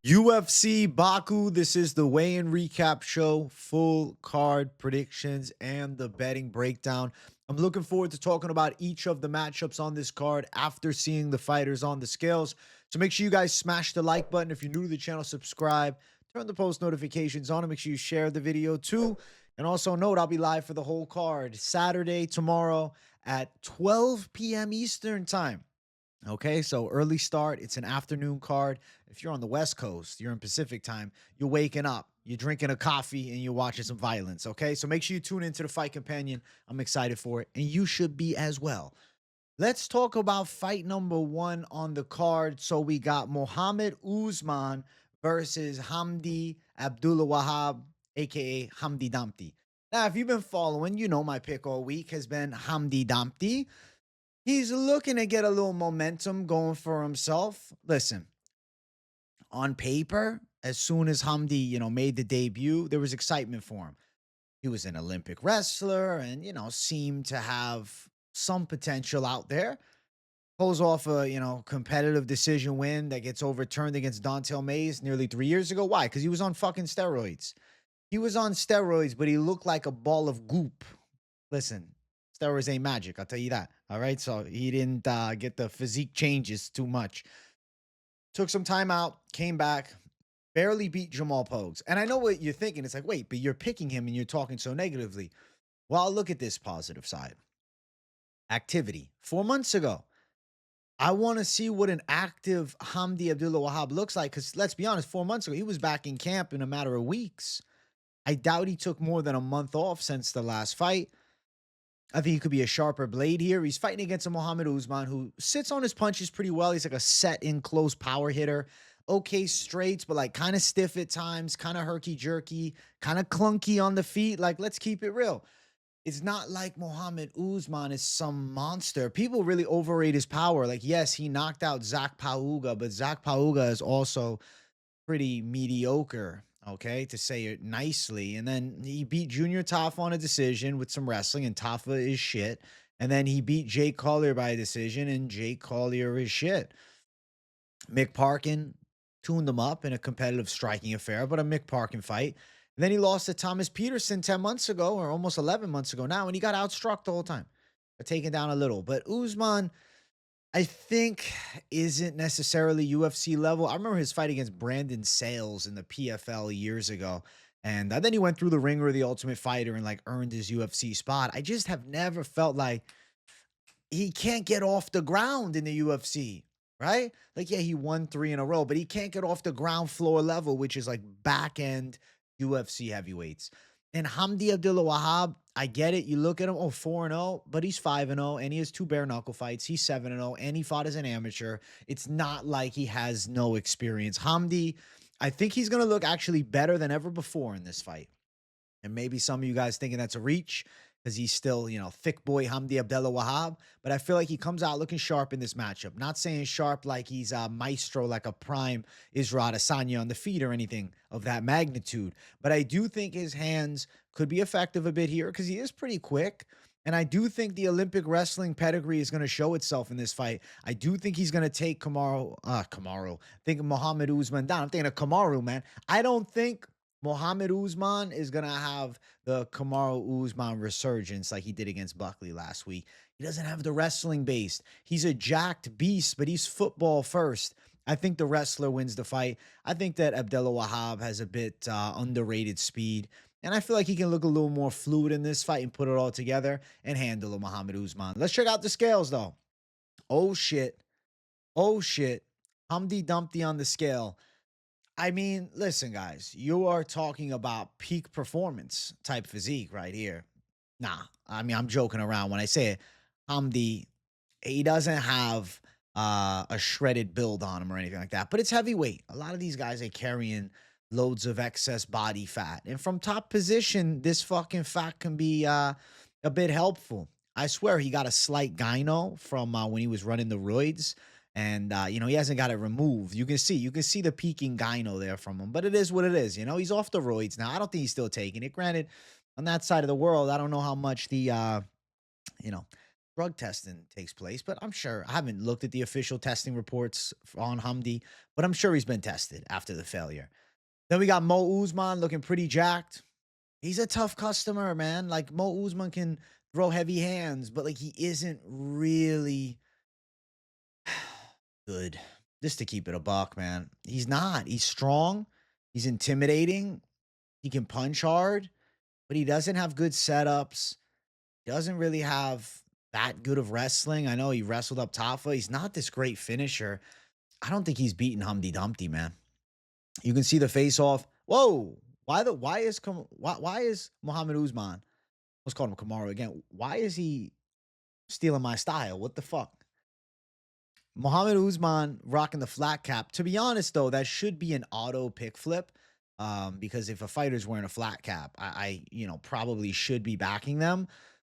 UFC Baku. This is the weigh-in recap show, full card predictions, and the betting breakdown. I'm looking forward to talking about each of the matchups on this card after seeing the fighters on the scales. So make sure you guys smash the like button. If you're new to the channel, subscribe, turn the post notifications on, and make sure you share the video too. And also note, I'll be live for the whole card Saturday, tomorrow at 12 p.m. Eastern time. Okay, so early start. It's an afternoon card. If you're on the West Coast, you're in Pacific time, you're waking up, you're drinking a coffee, and you're watching some violence. Okay, so make sure you tune into the Fight Companion. I'm excited for it, and you should be as well. Let's talk about fight number one on the card. So we got Mohammed Usman versus Hamdi Abdelwahab, aka Hamdi Damti. Now, if you've been following, you know my pick all week has been Hamdi Damti. He's looking to get a little momentum going for himself. Listen, on paper, as soon as Hamdi, made the debut, there was excitement for him. He was an Olympic wrestler and, seemed to have some potential out there. Pulls off a, competitive decision win that gets overturned against Dontel Mays nearly 3 years ago. Why? Because he was on fucking steroids. He was on steroids, but he looked like a ball of goop. Listen, steroids ain't magic, I'll tell you that. All right, so he didn't get the physique changes too much. Took some time out, came back, barely beat Jamal Pogues. And I know what you're thinking. It's like, wait, but you're picking him and you're talking so negatively. Well, look at this positive side. Activity. 4 months ago. I want to see what an active Hamdi Abdelwahab looks like because let's be honest, 4 months ago, he was back in camp in a matter of weeks. I doubt he took more than a month off since the last fight. I think he could be a sharper blade here. He's fighting against a Mohammed Usman who sits on his punches pretty well. He's like a set-in close power hitter. Okay straights, but like kind of stiff at times, kind of herky-jerky, kind of clunky on the feet. Like, let's keep it real. It's not like Mohammed Usman is some monster. People really overrate his power. Like, yes, he knocked out Zach Pauga, but Zach Pauga is also pretty mediocre. Okay, to say it nicely. And then he beat Junior Tafa on a decision with some wrestling, and Tafa is shit. And then he beat Jake Collier by a decision, and Jake Collier is shit. Mick Parkin tuned him up in a competitive striking affair, but a Mick Parkin fight. And then he lost to Thomas Peterson 10 months ago, or almost 11 months ago now, and he got outstruck the whole time. Taken down a little. But Usman, I think, isn't necessarily UFC level. I remember his fight against Brandon Sales in the PFL years ago. And then he went through the ringer of the Ultimate Fighter and like earned his UFC spot. I just have never felt like he can't get off the ground in the UFC, right? Like, yeah, he won 3 in a row, but he can't get off the ground floor level, which is like back end UFC heavyweights. And Hamdi Abdelwahab, I get it. You look at him, 4-0, but he's 5-0, and he has 2 bare knuckle fights. He's 7-0, and he fought as an amateur. It's not like he has no experience. Hamdi, I think he's going to look actually better than ever before in this fight. And maybe some of you guys thinking that's a reach because he's still, thick boy Hamdi Abdelwahab. But I feel like he comes out looking sharp in this matchup. Not saying sharp like he's a maestro, like a prime Israel Adesanya on the feet or anything of that magnitude. But I do think his hands could be effective a bit here because he is pretty quick. And I do think the Olympic wrestling pedigree is going to show itself in this fight. I do think he's going to take think Mohammed Usman down. I'm thinking of Kamaru, man. I don't think Mohammed Usman is going to have the Kamaru Usman resurgence like he did against Buckley last week. He doesn't have the wrestling base. He's a jacked beast, but he's football first. I think the wrestler wins the fight. I think that Abdelwahab has a bit underrated speed. And I feel like he can look a little more fluid in this fight and put it all together and handle a Mohammed Usman. Let's check out the scales, though. Oh, shit. Oh, shit. Hamdi Dumpty on the scale. I mean, listen, guys, you are talking about peak performance type physique right here. Nah, I mean, I'm joking around when I say it. Hamdi, he doesn't have a shredded build on him or anything like that, but it's heavyweight. A lot of these guys are carrying loads of excess body fat. And from top position, this fucking fat can be a bit helpful. I swear he got a slight gyno from when he was running the roids. And, he hasn't got it removed. You can see the peaking gyno there from him. But it is what it is. He's off the roids now. I don't think he's still taking it. Granted, on that side of the world, I don't know how much the drug testing takes place, but I'm sure I haven't looked at the official testing reports on Hamdi, but I'm sure he's been tested after the failure. Then we got Mo Usman looking pretty jacked. He's a tough customer, man. Like Mo Usman can throw heavy hands, but like he isn't really good. Just to keep it a buck, man. He's not. He's strong. He's intimidating. He can punch hard, but he doesn't have good setups. Doesn't really have that good of wrestling. I know he wrestled up Tafa. He's not this great finisher. I don't think he's beaten Humpty Dumpty, man. You can see the face off. Whoa. Why is Muhammad Usman? Let's call him Kamaru again. Why is he stealing my style? What the fuck? Muhammad Usman rocking the flat cap. To be honest, though, that should be an auto pick flip. Because if a fighter's wearing a flat cap, I probably should be backing them.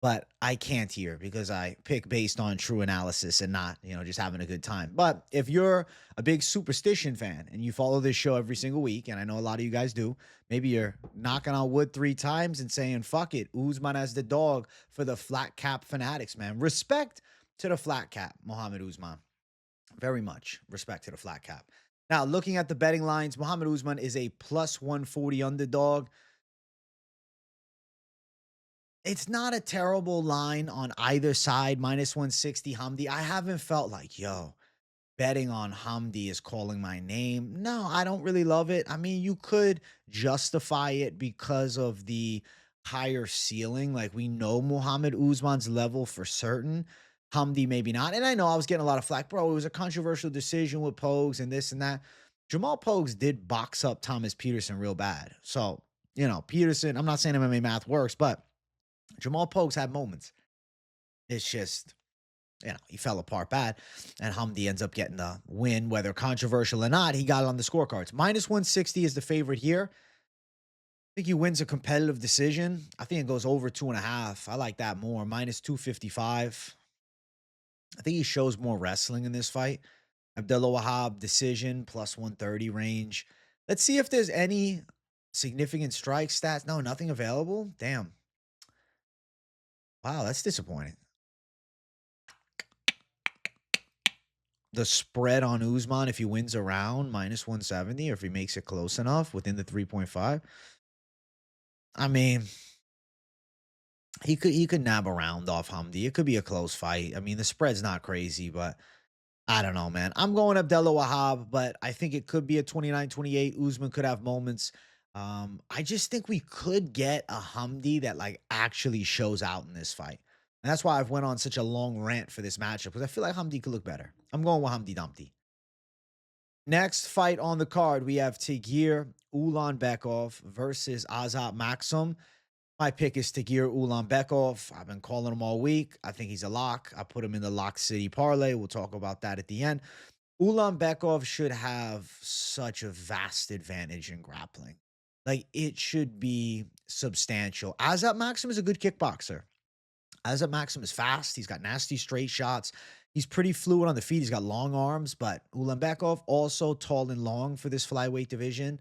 But I can't here because I pick based on true analysis and not, just having a good time. But if you're a big superstition fan and you follow this show every single week, and I know a lot of you guys do, maybe you're knocking on wood 3 times and saying, fuck it, Usman as the dog for the flat cap fanatics, man. Respect to the flat cap, Muhammad Usman. Very much respect to the flat cap. Now, looking at the betting lines, Muhammad Usman is a plus 140 underdog. It's not a terrible line on either side, minus 160 Hamdi. I haven't felt like, betting on Hamdi is calling my name. No, I don't really love it. I mean, you could justify it because of the higher ceiling. Like, we know Muhammad Usman's level for certain. Hamdi maybe not. And I know I was getting a lot of flack. Bro, it was a controversial decision with Pogues and this and that. Jamal Pogues did box up Thomas Peterson real bad. So, Peterson, I'm not saying MMA math works, but Jamal Pogues had moments. It's just, he fell apart bad. And Hamdi ends up getting the win, whether controversial or not. He got it on the scorecards. Minus 160 is the favorite here. I think he wins a competitive decision. I think it goes over 2.5. I like that more. Minus 255. I think he shows more wrestling in this fight. Abdelwahab decision, plus 130 range. Let's see if there's any significant strike stats. No, nothing available. Damn. Wow, that's disappointing. The spread on Usman, if he wins a round, minus 170, or if he makes it close enough within the 3.5. I mean, he could nab a round off Hamdi. It could be a close fight. I mean, the spread's not crazy, but I don't know, man. I'm going Abdelwahab, but I think it could be a 29-28. Usman could have moments. I just think we could get a Hamdi that actually shows out in this fight. And that's why I've went on such a long rant for this matchup, because I feel like Hamdi could look better. I'm going with Hamdi Dumpty. Next fight on the card, we have Tagir Ulanbekov versus Azat Maksum. My pick is Tagir Ulanbekov. I've been calling him all week. I think he's a lock. I put him in the Lock City parlay. We'll talk about that at the end. Ulanbekov should have such a vast advantage in grappling. It should be substantial. Azat Maksum is a good kickboxer. Azat Maksum is fast. He's got nasty straight shots. He's pretty fluid on the feet. He's got long arms, but Ulanbekov also tall and long for this flyweight division.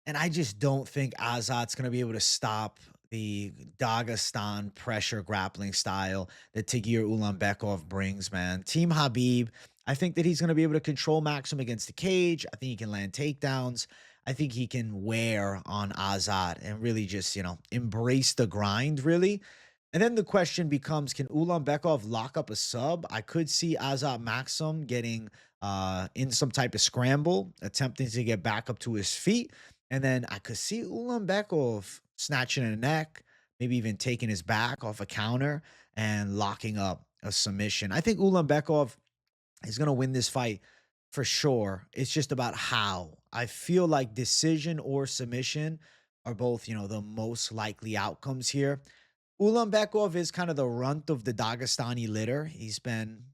And I just don't think Azat's going to be able to stop the Dagestan pressure grappling style that Tagir Ulanbekov brings, man. Team Khabib, I think that he's going to be able to control Maksum against the cage. I think he can land takedowns. I think he can wear on Azat and really just, embrace the grind, really. And then the question becomes, can Ulanbekov lock up a sub? I could see Azat Maksum getting in some type of scramble, attempting to get back up to his feet. And then I could see Ulanbekov snatching a neck, maybe even taking his back off a counter and locking up a submission. I think Ulanbekov is going to win this fight for sure. It's just about how. I feel like decision or submission are both, the most likely outcomes here. Ulanbekov is kind of the runt of the Dagestani litter. He's been,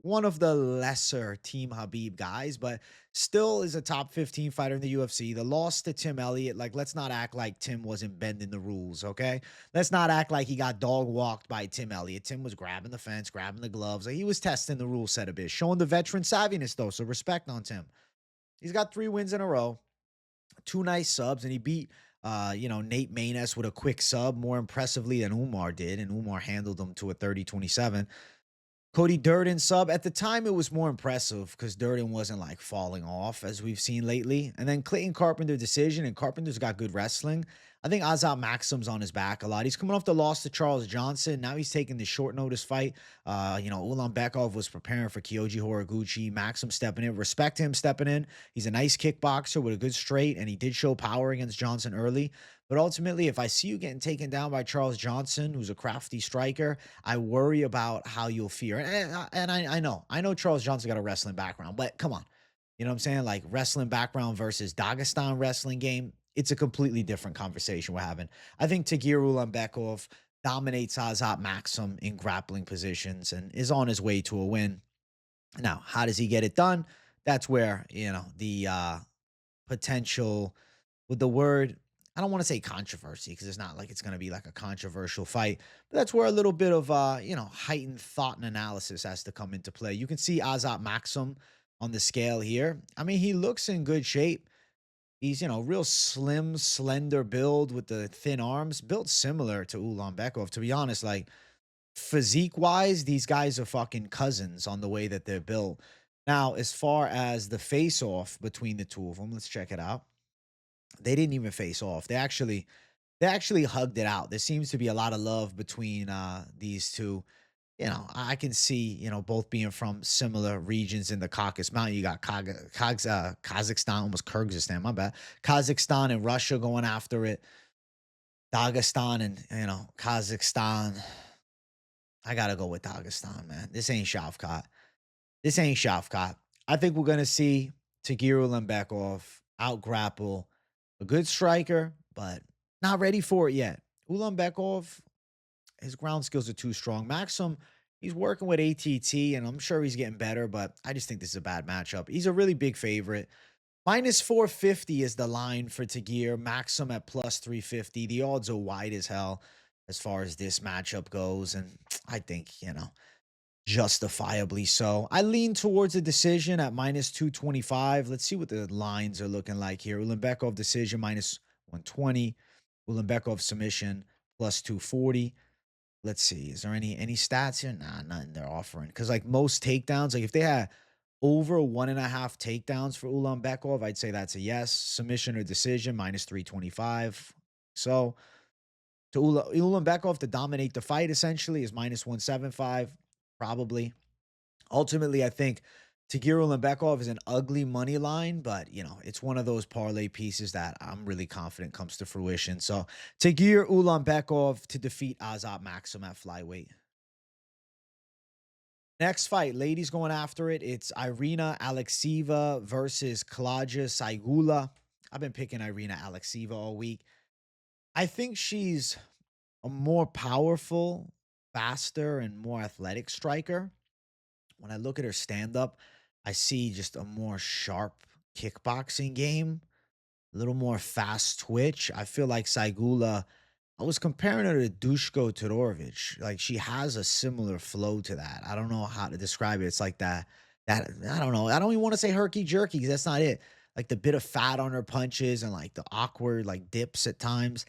one of the lesser Team Khabib guys, but still is a top 15 fighter in the UFC. The loss to Tim Elliott, let's not act like Tim wasn't bending the rules, okay? Let's not act like he got dog walked by Tim Elliott. Tim was grabbing the fence, grabbing the gloves. He was testing the rule set a bit, showing the veteran savviness, though, so respect on Tim. He's got 3 wins in a row, 2 nice subs, and he beat Nate Maness with a quick sub more impressively than Umar did, and Umar handled him to a 30-27. Cody Durden sub. At the time, it was more impressive because Durden wasn't like falling off as we've seen lately. And then Clayton Carpenter decision, and Carpenter's got good wrestling. I think Azat Maksum's on his back a lot. He's coming off the loss to Charles Johnson. Now he's taking the short notice fight. Ulanbekov was preparing for Kyoji Horiguchi. Maksum stepping in. Respect him stepping in. He's a nice kickboxer with a good straight, and he did show power against Johnson early. But ultimately, if I see you getting taken down by Charles Johnson, who's a crafty striker, I worry about how you'll fare. And I know Charles Johnson got a wrestling background, but come on. You know what I'm saying? Like wrestling background versus Dagestan wrestling game. It's a completely different conversation we're having. I think Tagir Ulanbekov dominates Azat Maksum in grappling positions and is on his way to a win. Now, how does he get it done? That's where, the potential with the word, I don't want to say controversy because it's not like it's going to be like a controversial fight, but that's where a little bit of, heightened thought and analysis has to come into play. You can see Azat Maksum on the scale here. I mean, he looks in good shape. He's, real slim, slender build with the thin arms, built similar to Ulanbekov. To be honest, like physique-wise, these guys are fucking cousins on the way that they're built. Now, as far as the face-off between the two of them, let's check it out. They didn't even face off. They actually hugged it out. There seems to be a lot of love between these two. I can see, both being from similar regions in the Caucasus Mountain. You got Kazakhstan, almost Kyrgyzstan, my bad. Kazakhstan and Russia going after it. Dagestan and, Kazakhstan. I got to go with Dagestan, man. This ain't Shavkat. This ain't Shavkat. I think we're going to see Tagir Ulanbekov out-grapple a good striker, but not ready for it yet. Ulanbekov, his ground skills are too strong. Maksum, he's working with ATT, and I'm sure he's getting better, but I just think this is a bad matchup. He's a really big favorite. Minus 450 is the line for Tagir. Maksum at plus 350. The odds are wide as hell as far as this matchup goes, and I think, justifiably so. I lean towards a decision at minus 225. Let's see what the lines are looking like here. Ulanbekov decision minus 120. Ulanbekov submission plus 240. Let's see. Is there any stats here? Nah, nothing they're offering. Because like most takedowns, like if they had over 1.5 takedowns for Ulanbekov, I'd say that's a yes. Submission or decision minus 325. So to Ulanbekov to dominate the fight essentially is minus 175. Probably. Ultimately, I think Tagir Ulanbekov is an ugly money line, but, it's one of those parlay pieces that I'm really confident comes to fruition. So, Tagir Ulanbekov to defeat Azat Maksum at flyweight. Next fight, ladies going after it. It's Irina Alekseeva versus Klaudia Syguła. I've been picking Irina Alekseeva all week. I think she's a more powerful, faster, and more athletic striker. When I look at her stand-up, I see just a more sharp kickboxing game, a little more fast twitch. I feel like Syguła, I was comparing her to Dushko Todorovic. Like she has a similar flow to that. I don't know how to describe it. It's like that I don't know. I don't even want to say herky jerky because that's not it. Like the bit of fat on her punches and like the awkward like dips at times.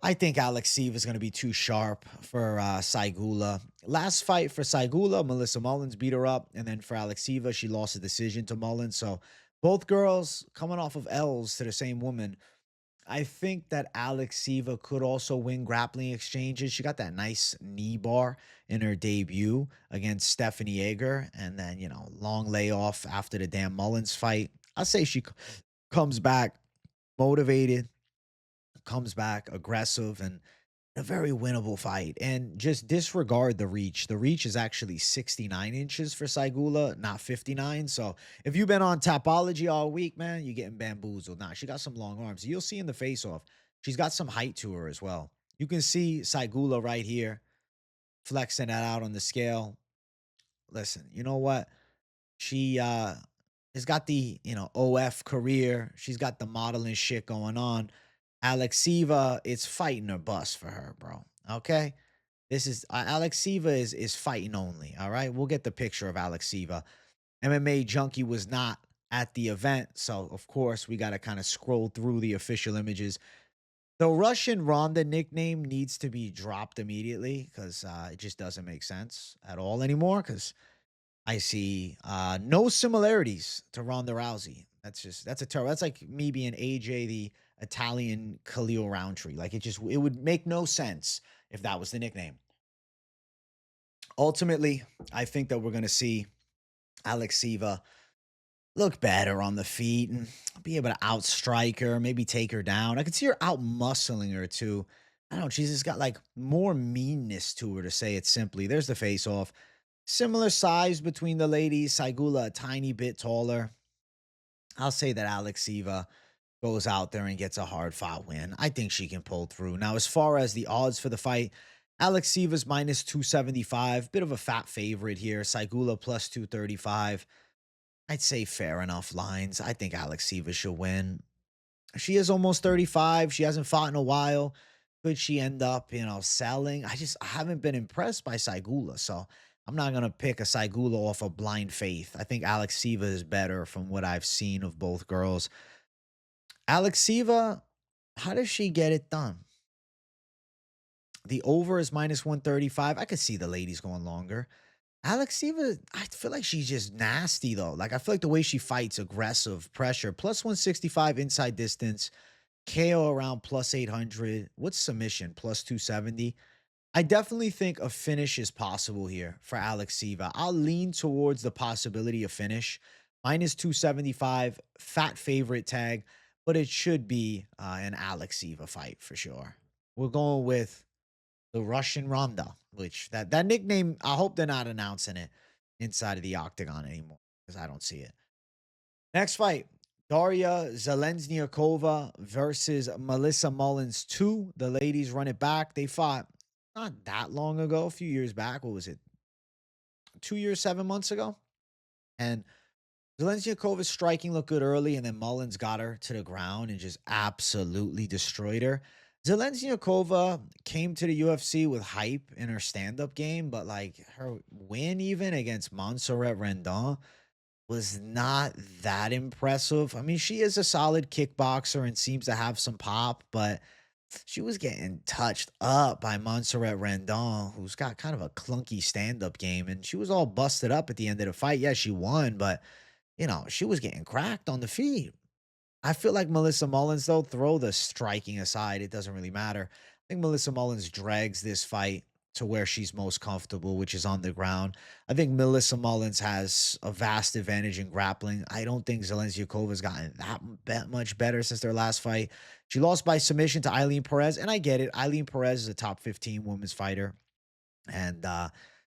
I think Alekseeva is going to be too sharp for Syguła. Last fight for Syguła, Melissa Mullins beat her up. And then for Alekseeva, she lost a decision to Mullins. So both girls coming off of L's to the same woman. I think that Alekseeva could also win grappling exchanges. She got that nice knee bar in her debut against Stephanie Egger. And then, long layoff after the damn Mullins fight. I say she comes back motivated, comes back aggressive, and a very winnable fight. And just disregard the reach. The reach is actually 69 inches for Syguła, not 59. So if you've been on Tapology all week, man, you're getting bamboozled. Nah, she got some long arms. You'll see in the face-off, she's got some height to her as well. You can see Syguła right here, flexing that out on the scale. Listen, you know what? She has got the, OF career. She's got the modeling shit going on. Alekseeva, it's fighting or bust for her, bro. Okay? This is Alekseeva is fighting only, all right? We'll get the picture of Alekseeva. MMA Junkie was not at the event, so of course we got to kind of scroll through the official images. The Russian Ronda nickname needs to be dropped immediately because it just doesn't make sense at all anymore. Because I see no similarities to Ronda Rousey. That's a terrible. That's like me being AJ the Italian Khalil Rountree. Like it would make no sense if that was the nickname. Ultimately, I think that we're gonna see Alekseeva look better on the feet and be able to outstrike her, maybe take her down. I could see her out muscling her too. I don't know. She's just got like more meanness to her, to say it simply. There's the face off. Similar size between the ladies. Syguła a tiny bit taller. I'll say that Alekseeva goes out there and gets a hard fought win. I think she can pull through. Now, as far as the odds for the fight, Alekseeva's minus 275. Bit of a fat favorite here. Syguła plus 235. I'd say fair enough lines. I think Alekseeva should win. She is almost 35. She hasn't fought in a while. Could she end up, selling? I haven't been impressed by Syguła, so I'm not gonna pick a Syguła off of blind faith. I think Alekseeva is better from what I've seen of both girls. Alekseeva, how does she get it done? The over is minus 135. I could see the ladies going longer. Alekseeva, I feel like she's just nasty though. Like I feel like the way she fights, aggressive, pressure, plus 165 inside distance, KO around plus 800. What's submission? Plus 270. I definitely think a finish is possible here for Alekseeva. I'll lean towards the possibility of finish. Minus 275, fat favorite tag, but it should be an Alekseeva fight for sure. We're going with the Russian Ronda, which that nickname, I hope they're not announcing it inside of the octagon anymore because I don't see it. Next fight, Daria Zheleznyakova versus Melissa Mullins 2. The ladies run it back. They fought not that long ago, a few years back. What was it? 2 years, 7 months ago. And Zheleznyakova striking looked good early, and then Mullins got her to the ground and just absolutely destroyed her. Zheleznyakova came to the UFC with hype in her stand-up game, but like her win even against Montserrat Rendon was not that impressive. I mean, she is a solid kickboxer and seems to have some pop, but she was getting touched up by Montserrat Rendon, who's got kind of a clunky stand-up game, and she was all busted up at the end of the fight. Yeah, she won, but she was getting cracked on the feet. I feel like Melissa Mullins, though, throw the striking aside, it doesn't really matter. I think Melissa Mullins drags this fight to where she's most comfortable, which is on the ground. I think Melissa Mullins has a vast advantage in grappling. I don't think Zheleznyakova gotten that much better since their last fight. She lost by submission to Eileen Perez, and I get it. Eileen Perez is a top 15 women's fighter. And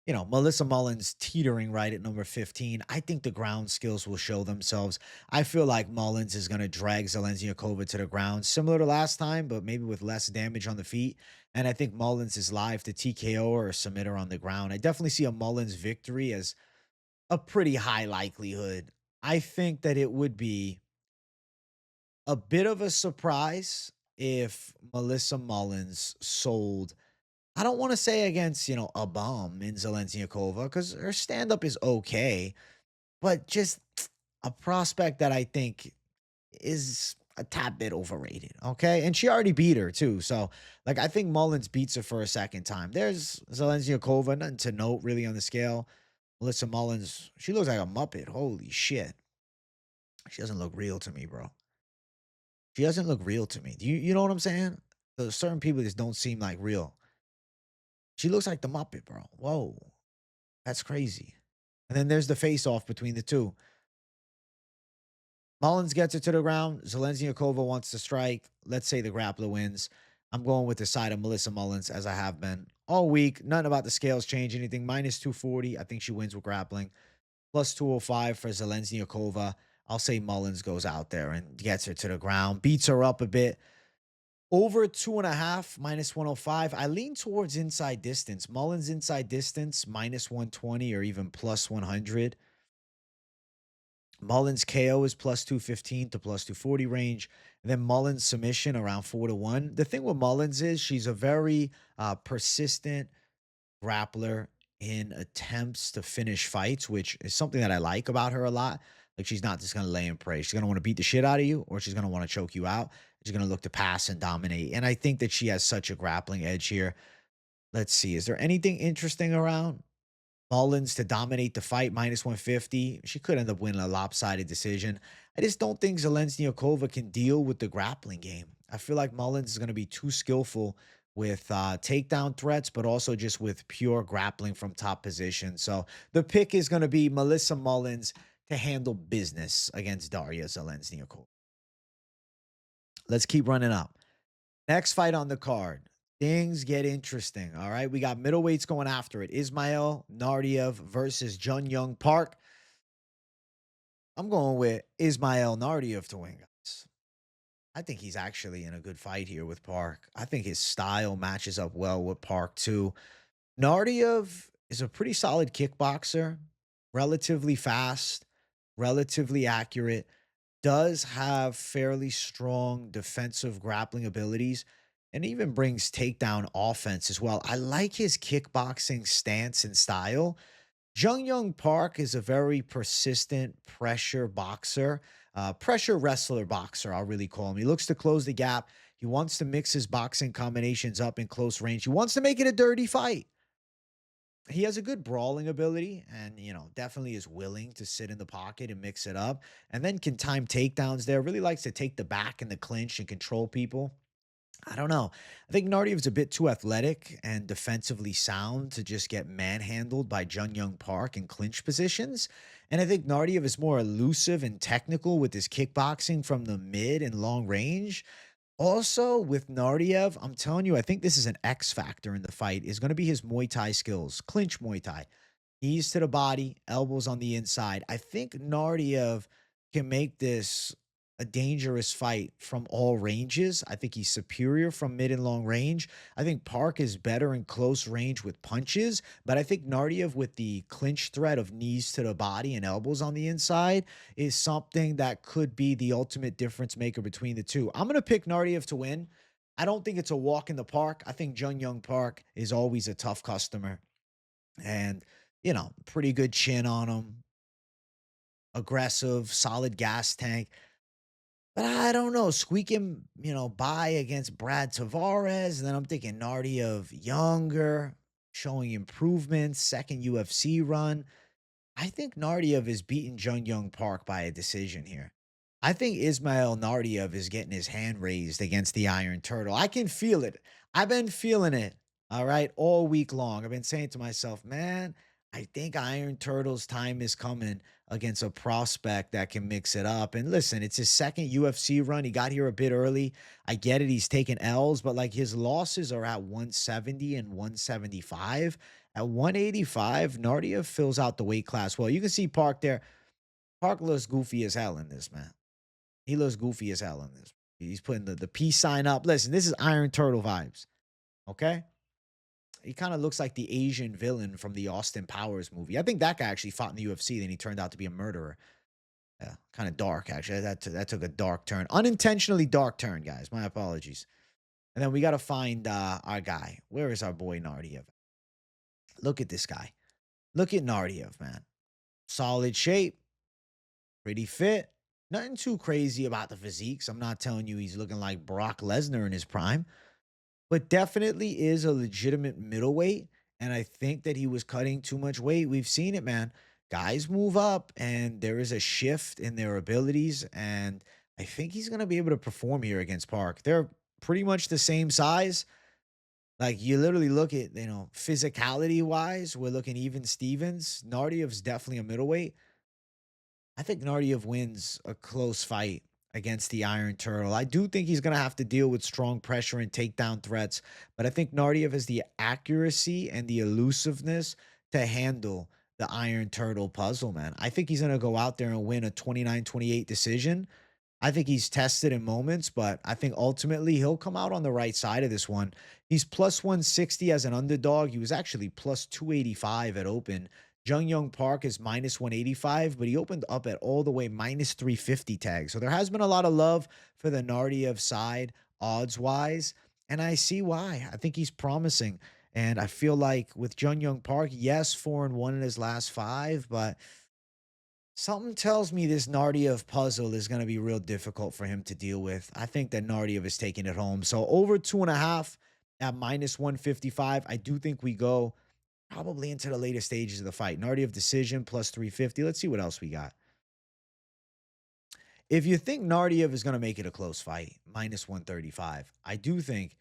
Melissa Mullins teetering right at number 15. I think the ground skills will show themselves. I feel like Mullins is going to drag Zheleznyakova to the ground, similar to last time, but maybe with less damage on the feet. And I think Mullins is live to TKO or submit her on the ground. I definitely see a Mullins victory as a pretty high likelihood. I think that it would be a bit of a surprise if Melissa Mullins sold. I don't want to say against, a bomb in Zheleznyakova because her stand up is okay, but just a prospect that I think is a tad bit overrated. Okay. And she already beat her too. So, like, I think Mullins beats her for a second time. There's Zheleznyakova, nothing to note really on the scale. Melissa Mullins, she looks like a Muppet. Holy shit. She doesn't look real to me, bro. She doesn't look real to me. You know what I'm saying? There's certain people just don't seem like real. She looks like the Muppet, bro. Whoa. That's crazy. And then there's the face-off between the two. Mullins gets it to the ground. Zheleznyakova wants to strike. Let's say the grappler wins. I'm going with the side of Melissa Mullins, as I have been all week. Nothing about the scales change anything. Minus 240. I think she wins with grappling. Plus 205 for Zheleznyakova. I'll say Mullins goes out there and gets her to the ground. Beats her up a bit. Over 2.5, minus 105. I lean towards inside distance. Mullins inside distance, minus 120 or even plus 100. Mullins KO is plus 215 to plus 240 range. And then Mullins submission around 4-1. The thing with Mullins is she's a very persistent grappler in attempts to finish fights, which is something that I like about her a lot. Like, she's not just going to lay and pray. She's going to want to beat the shit out of you, or she's going to want to choke you out. She's going to look to pass and dominate. And I think that she has such a grappling edge here. Let's see. Is there anything interesting around? Mullins to dominate the fight, minus 150. She could end up winning a lopsided decision. I just don't think Zheleznyakova can deal with the grappling game. I feel like Mullins is going to be too skillful with takedown threats, but also just with pure grappling from top position. So the pick is going to be Melissa Mullins to handle business against Daria Zheleznyakova. Let's keep running up. Next fight on the card. Things get interesting. All right. We got middleweights going after it. Ismail Naurdiev versus Jun-Young Park. I'm going with Ismail Naurdiev to win, guys. I think he's actually in a good fight here with Park. I think his style matches up well with Park, too. Naurdiev is a pretty solid kickboxer, relatively fast, relatively accurate, does have fairly strong defensive grappling abilities, and even brings takedown offense as well. I like his kickboxing stance and style. Jung Park is a very persistent pressure boxer, pressure wrestler boxer, I'll really call him. He looks to close the gap. He wants to mix his boxing combinations up in close range. He wants to make it a dirty fight. He has a good brawling ability and, definitely is willing to sit in the pocket and mix it up, and then can time takedowns there. Really likes to take the back and the clinch and control people. I don't know. I think Naurdiev's a bit too athletic and defensively sound to just get manhandled by Jun-Young Park in clinch positions. And I think Naurdiev is more elusive and technical with his kickboxing from the mid and long range. Also, with Naurdiev, I'm telling you, I think this is an X factor in the fight, is going to be his Muay Thai skills. Clinch Muay Thai. Knees to the body, elbows on the inside. I think Naurdiev can make this a dangerous fight from all ranges. I think he's superior from mid and long range. I think Park is better in close range with punches, but I think Naurdiev with the clinch threat of knees to the body and elbows on the inside is something that could be the ultimate difference maker between the two. I'm going to pick Naurdiev to win. I don't think it's a walk in the park. I think Jun-Young Park is always a tough customer, and, pretty good chin on him, aggressive, solid gas tank. But I don't know, squeaking, by against Brad Tavares. And then I'm thinking Naurdiev younger, showing improvements, second UFC run. I think Naurdiev is beating Jun-Young Park by a decision here. I think Ismail Naurdiev is getting his hand raised against the Iron Turtle. I can feel it. I've been feeling it, all right, all week long. I've been saying to myself, man, I think Iron Turtle's time is coming against a prospect that can mix it up. And listen, it's his second UFC run. He got here a bit early. I get it. He's taken L's, but like his losses are at 170 and 175. At 185, Naurdiev fills out the weight class well. You can see Park there. Park looks goofy as hell in this, man. He looks goofy as hell in this. He's putting the peace sign up. Listen, this is Iron Turtle vibes. Okay? He kind of looks like the Asian villain from the Austin Powers movie. I think that guy actually fought in the UFC, then he turned out to be a murderer. Yeah, kind of dark, actually. That took a dark turn. Unintentionally dark turn, guys. My apologies. And then we got to find our guy. Where is our boy Naurdiev? Look at this guy. Look at Naurdiev, man. Solid shape. Pretty fit. Nothing too crazy about the physiques. I'm not telling you he's looking like Brock Lesnar in his prime, but definitely is a legitimate middleweight. And I think that he was cutting too much weight. We've seen it, man. Guys move up and there is a shift in their abilities. And I think he's going to be able to perform here against Park. They're pretty much the same size. Like, you literally look at, physicality wise, we're looking even Stevens. Naurdiev's definitely a middleweight. I think Naurdiev wins a close fight against the Iron Turtle. I do think he's going to have to deal with strong pressure and takedown threats, but I think Naurdiev has the accuracy and the elusiveness to handle the Iron Turtle puzzle, man. I think he's going to go out there and win a 29-28 decision. I think he's tested in moments, but I think ultimately he'll come out on the right side of this one. He's plus 160 as an underdog. He was actually plus 285 at open. Jun-Young Park is minus 185, but he opened up at all the way minus 350 tag. So there has been a lot of love for the Naurdiev side odds-wise, and I see why. I think he's promising, and I feel like with Jun-Young Park, yes, 4-1 in his last 5, but Something tells me this Naurdiev puzzle is going to be real difficult for him to deal with. I think that Naurdiev is taking it home. So over 2.5 at minus 155. I do think we go probably into the later stages of the fight. Naurdiev decision plus 350. Let's see what else we got. If you think Naurdiev is going to make it a close fight, minus 135, I do think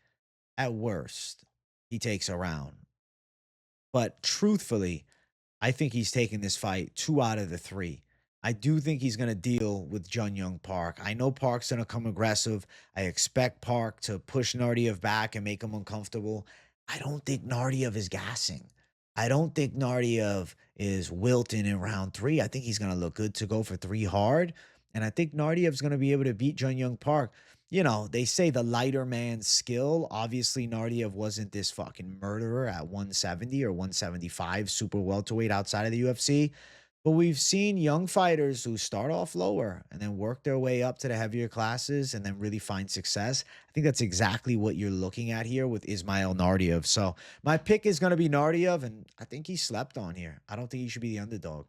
at worst he takes a round. But truthfully, I think he's taking this fight 2 out of the 3. I do think he's going to deal with Young Park. I know Park's going to come aggressive. I expect Park to push Naurdiev back and make him uncomfortable. I don't think Naurdiev is gassing. I don't think Naurdiev is wilting in round 3. I think he's going to look good to go for 3 hard. And I think Naurdiev's going to be able to beat Young Park. You know, they say the lighter man's skill. Obviously, Naurdiev wasn't this fucking murderer at 170 or 175, super welterweight outside of the UFC. But we've seen young fighters who start off lower and then work their way up to the heavier classes and then really find success. I think that's exactly what you're looking at here with Ismail Naurdiev. So my pick is going to be Naurdiev, and I think he slept on here. I don't think he should be the underdog.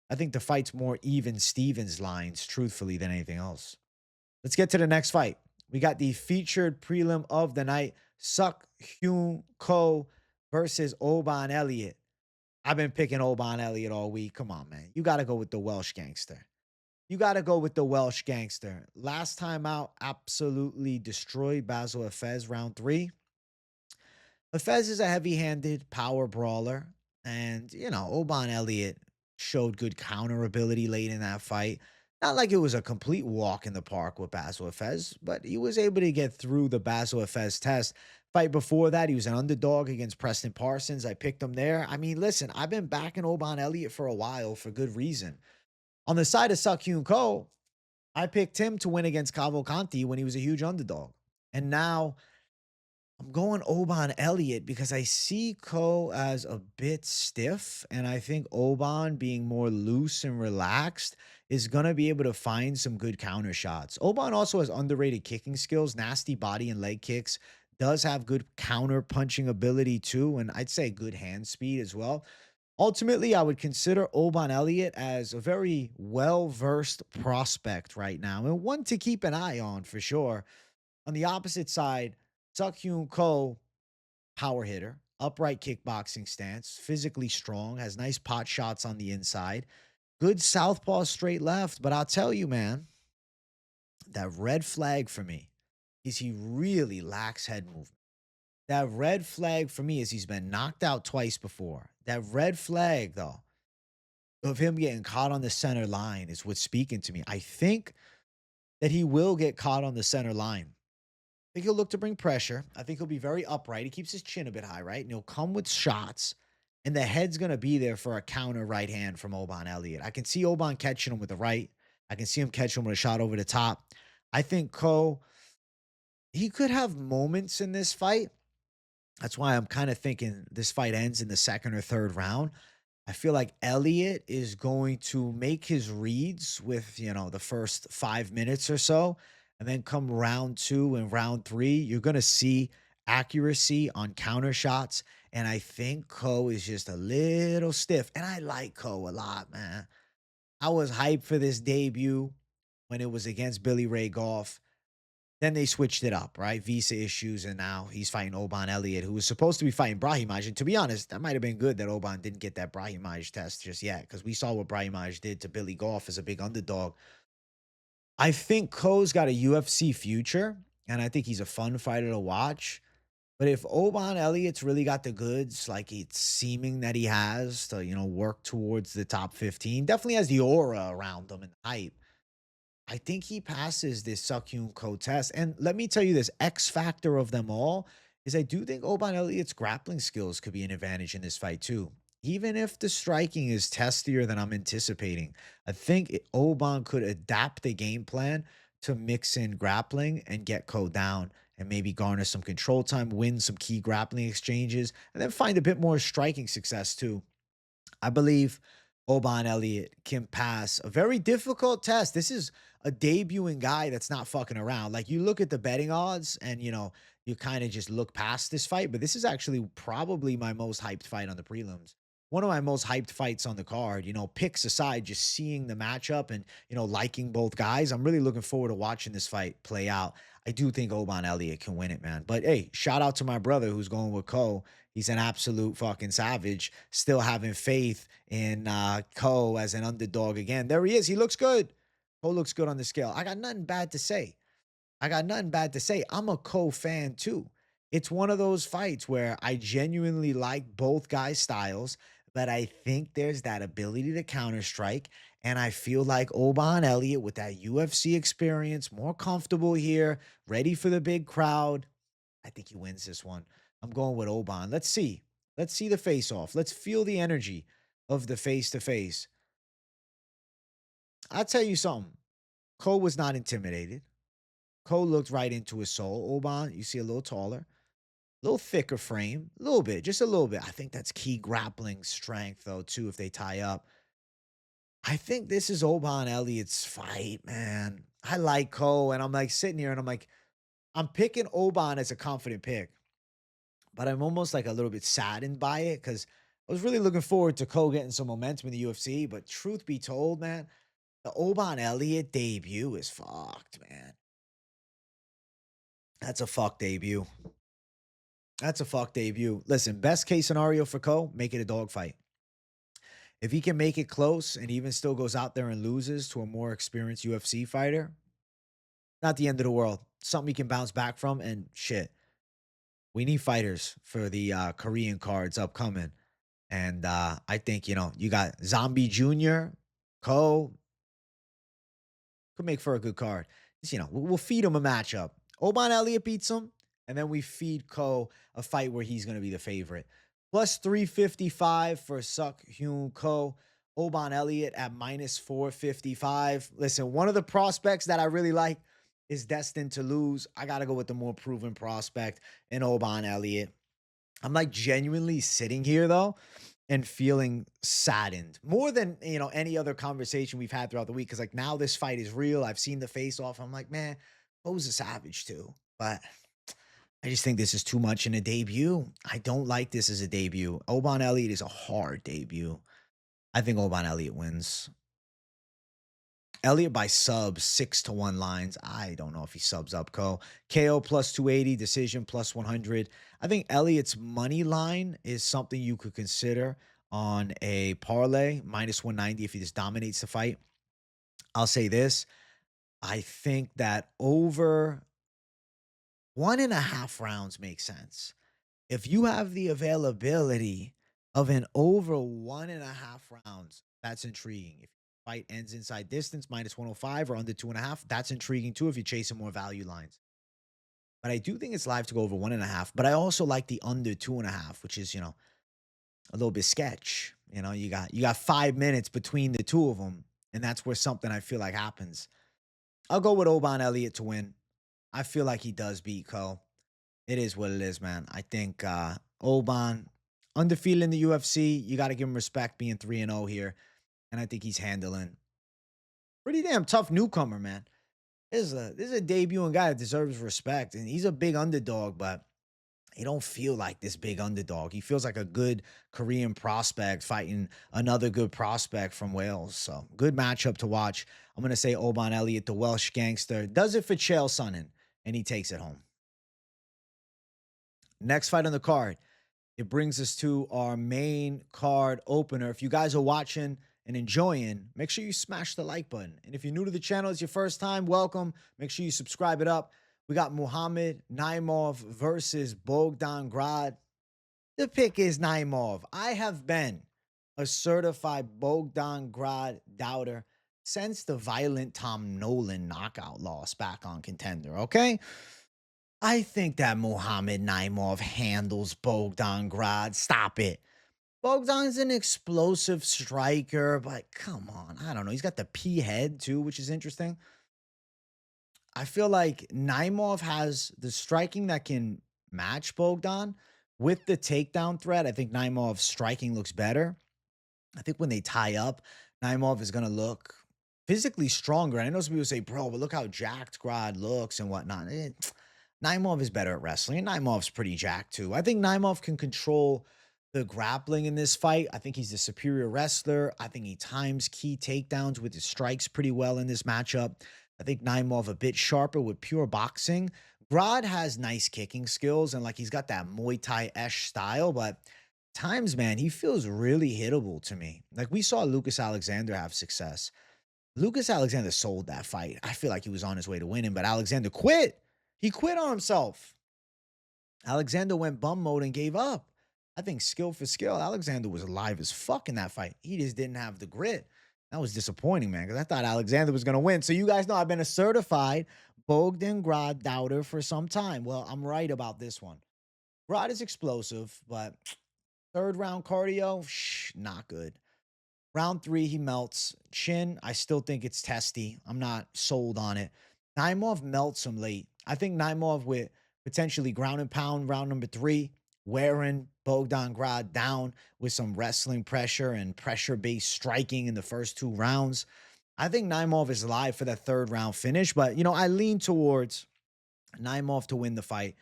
I think the fight's more even Stevens lines, truthfully, than anything else. Let's get to the next fight. We got the featured prelim of the night, Seokhyeon Ko versus Oban Elliott. I've been picking Oban Elliott all week. Come on, man. You got to go with the Welsh gangster. You got to go with the Welsh gangster. Last time out, absolutely destroyed Basil Efes round 3. Efes is a heavy-handed power brawler. And, you know, Oban Elliott showed good counter ability late in that fight. Not like it was a complete walk in the park with Basil Efes, but he was able to get through the Basil Efes test. Fight before that, he was an underdog against Preston Parsons. I picked him there. I mean, listen, I've been backing Oban Elliott for a while for good reason. On the side of Seokhyeon Ko, I picked him to win against Cavalcanti when he was a huge underdog. And now I'm going Oban Elliott because I see Ko as a bit stiff, and I think Oban being more loose and relaxed is going to be able to find some good counter shots. Oban also has underrated kicking skills, nasty body and leg kicks, does have good counter punching ability too, and I'd say good hand speed as well. Ultimately, I would consider Oban Elliott as a very well-versed prospect right now and one to keep an eye on for sure. On the opposite side, Seokhyeon Ko, power hitter, upright kickboxing stance, physically strong, has nice pot shots on the inside, good southpaw straight left. But I'll tell you, man, that red flag for me is he really lacks head movement. That red flag for me is he's been knocked out twice before. That red flag, though, of him getting caught on the center line is what's speaking to me. I think that he will get caught on the center line. I think he'll look to bring pressure. I think he'll be very upright. He keeps his chin a bit high, right? And he'll come with shots. And the head's going to be there for a counter right hand from Oban Elliott. I can see Oban catching him with the right. I can see him catching him with a shot over the top. I think Ko, he could have moments in this fight. That's why I'm kind of thinking this fight ends in the second or third round. I feel like Elliott is going to make his reads with, you know, the first 5 minutes or so. And then come round 2 and round 3, you're going to see accuracy on counter shots. And I think Ko is just a little stiff. And I like Ko a lot, man. I was hyped for this debut when it was against Billy Ray Goff. Then they switched it up, right? Visa issues, and now he's fighting Oban Elliott, who was supposed to be fighting Brahimaj. And to be honest, that might have been good that Oban didn't get that Brahimaj test just yet, because we saw what Brahimaj did to Billy Goff as a big underdog. I think Ko's got a UFC future, and I think he's a fun fighter to watch. But if Oban Elliott's really got the goods, like it's seeming that he has to, you know, work towards the top 15, definitely has the aura around him and hype. I think he passes this Seokhyeon Ko test. And let me tell you this, X factor of them all is I do think Oban Elliott's grappling skills could be an advantage in this fight too. Even if the striking is testier than I'm anticipating, I think Oban could adapt the game plan to mix in grappling and get Ko down and maybe garner some control time, win some key grappling exchanges, and then find a bit more striking success too. I believe Oban Elliott can pass a very difficult test. This is a debuting guy that's not fucking around. Like, you look at the betting odds and, you know, you kind of just look past this fight, but this is actually probably my most hyped fight on the prelims. one of my most hyped fights on the card. You know, picks aside, just seeing the matchup and, you know, liking both guys. I'm really looking forward to watching this fight play out. I do think Oban Elliott can win it, man. But hey, shout out to my brother who's going with Ko. He's an absolute fucking savage. Still having faith in Ko as an underdog again. There he is. He looks good. Ko looks good on the scale. I got nothing bad to say. I'm a Ko fan too. It's one of those fights where I genuinely like both guys' styles, but I think there's that ability to counter strike. And I feel like Oban Elliott, with that UFC experience, more comfortable here, ready for the big crowd. I think he wins this one. I'm going with Oban. Let's see. Let's see the face off. Let's feel the energy of the face to face. I'll tell you something. Ko was not intimidated. Ko looked right into his soul. Oban, you see, a little taller, a little thicker frame, a little bit, just a little bit. I think that's key grappling strength, though, too, if they tie up. I think this is Oban Elliott's fight, man. I like Ko, and I'm like sitting here, and I'm like, I'm picking Oban as a confident pick, but I'm almost like a little bit saddened by it because I was really looking forward to Ko getting some momentum in the UFC. But truth be told, man, the Oban Elliott debut is fucked, man. That's a fuck debut. That's a fuck debut. Listen, best case scenario for Ko, make it a dogfight. If he can make it close and even still goes out there and loses to a more experienced UFC fighter, not the end of the world. Something he can bounce back from. And shit, we need fighters for the Korean cards upcoming. And I think, you know, you got Zombie Jr., Ko, could make for a good card. Just, you know, we'll feed him a matchup. Oban Elliott beats him, and then we feed Ko a fight where he's going to be the favorite. Plus 355 for Seokhyeon Ko. Oban Elliott at minus 455. Listen, one of the prospects that I really like is destined to lose. I got to go with the more proven prospect in Oban Elliott. I'm like genuinely sitting here, though, and feeling saddened more than, you know, any other conversation we've had throughout the week. Cause like now this fight is real. I've seen the face off. I'm like, man, Ko's a savage too. But I just think this is too much in a debut. I don't like this as a debut. Oban Elliott is a hard debut. I think Oban Elliott wins. Elliott by subs, 6-1 lines. I don't know if he subs up Ko. KO plus 280, decision plus 100. I think Elliott's money line is something you could consider on a parlay, minus 190 if he just dominates the fight. I'll say this. I think that over 1.5 rounds makes sense. If you have the availability of an over 1.5 rounds, that's intriguing. If the fight ends inside distance, minus 105 or under 2.5, that's intriguing too if you're chasing more value lines. But I do think it's live to go over 1.5. But I also like the under 2.5, which is, you know, a little bit sketch. You know, you got 5 minutes between the two of them, and that's where something I feel like happens. I'll go with Oban Elliott to win. I feel like he does beat Ko. It is what it is, man. I think Oban, undefeated in the UFC. You got to give him respect being 3-0 here. And I think he's handling pretty damn tough newcomer, man. This is a debuting guy that deserves respect. And he's a big underdog, but he don't feel like this big underdog. He feels like a good Korean prospect fighting another good prospect from Wales. So good matchup to watch. I'm going to say Oban Elliott, the Welsh gangster, does it for Chael Sonnen, and he takes it home. Next fight on the card. It brings us to our main card opener. If you guys are watching and enjoying, make sure you smash the like button. And if you're new to the channel, it's your first time, welcome. Make sure you subscribe it up. We got Mohammed Naimov versus Bogdan Grad. The pick is Naimov. I have been a certified Bogdan Grad doubter since the violent Tom Nolan knockout loss back on Contender, okay? I think that Mohammed Naimov handles Bogdan Grad. Stop it. Bogdan's an explosive striker, but come on. I don't know. He's got the P head too, which is interesting. I feel like Naimov has the striking that can match Bogdan with the takedown threat. I think Naimov's striking looks better. I think when they tie up, Naimov is going to look physically stronger. And I know some people say, bro, but look how jacked Grad looks and whatnot. Naimov is better at wrestling. And Naimov's pretty jacked too. I think Naimov can control the grappling in this fight. I think he's the superior wrestler. I think he times key takedowns with his strikes pretty well in this matchup. I think Naimov a bit sharper with pure boxing. Grad has nice kicking skills and like he's got that Muay Thai-esh style, but times, man, he feels really hittable to me. Like we saw Lucas Alexander have success. Lucas Alexander sold that fight. I feel like he was on his way to winning, but Alexander quit. He quit on himself. Alexander went bum mode and gave up. I think skill for skill, Alexander was alive as fuck in that fight. He just didn't have the grit. That was disappointing, man, because I thought Alexander was going to win. So you guys know I've been a certified Bogdan Grad doubter for some time. Well, I'm right about this one. Grad is explosive, but third round cardio, not good. Round 3, he melts. Chin, I still think it's testy. I'm not sold on it. Naimov melts him late. I think Naimov with potentially ground and pound round number 3, wearing Bogdan Grad down with some wrestling pressure and pressure-based striking in the first 2 rounds. I think Naimov is live for that third round finish, but, you know, I lean towards Naimov to win the fight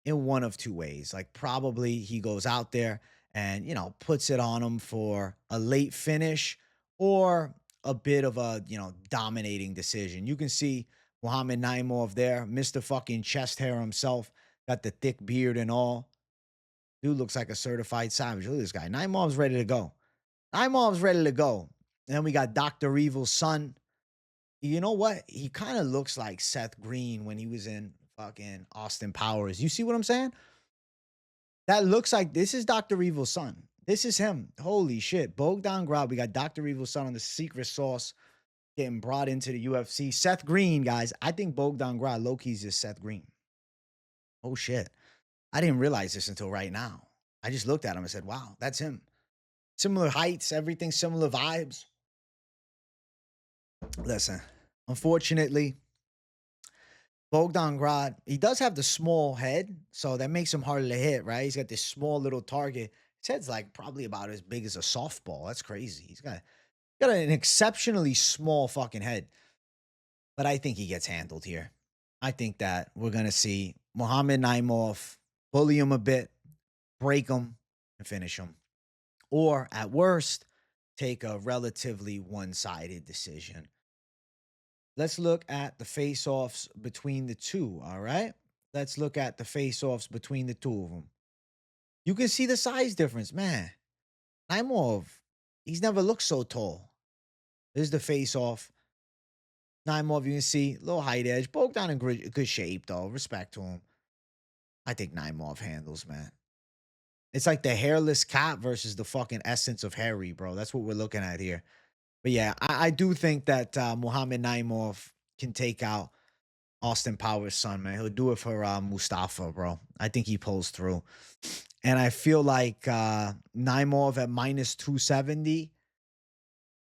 in one of 2 ways. Like probably he goes out there and, you know, puts it on him for a late finish or a bit of a, you know, dominating decision. You can see Mohammed Naimov there, Mr. fucking chest hair himself, got the thick beard and all. Dude looks like a certified savage. Look at this guy. Naimov's ready to go. Naimov's ready to go. And then we got Dr. Evil's son. You know what? He kind of looks like Seth Green when he was in fucking Austin Powers. You see what I'm saying? That looks like this is Dr. Evil's son. This is him. Holy shit. Bogdan Grad. We got Dr. Evil's son on the secret sauce getting brought into the UFC. Seth Green, guys. I think Bogdan Grad low-key's is Seth Green. Oh, shit. I didn't realize this until right now. I just looked at him and said, wow, that's him. Similar heights, everything, similar vibes. Listen, unfortunately, Bogdan Grad, he does have the small head, so that makes him harder to hit, right? He's got this small little target. His head's like probably about as big as a softball. That's crazy. He's got an exceptionally small fucking head. But I think he gets handled here. I think that we're going to see Mohammed Naimov bully him a bit, break him, and finish him. Or at worst, take a relatively one-sided decision. Let's look at the face-offs between the two, all right? Let's look at the face-offs between the two of them. You can see the size difference, man. Naimov, he's never looked so tall. There's the face-off. Naimov, you can see, little height edge. Bogdan in good shape, though. Respect to him. I think Naimov handles, man. It's like the hairless cat versus the fucking essence of hairy, bro. That's what we're looking at here. But yeah, I do think that Mohammed Naimov can take out Austin Powers' son, man. He'll do it for Mustafa, bro. I think he pulls through. And I feel like Naimov at minus 270,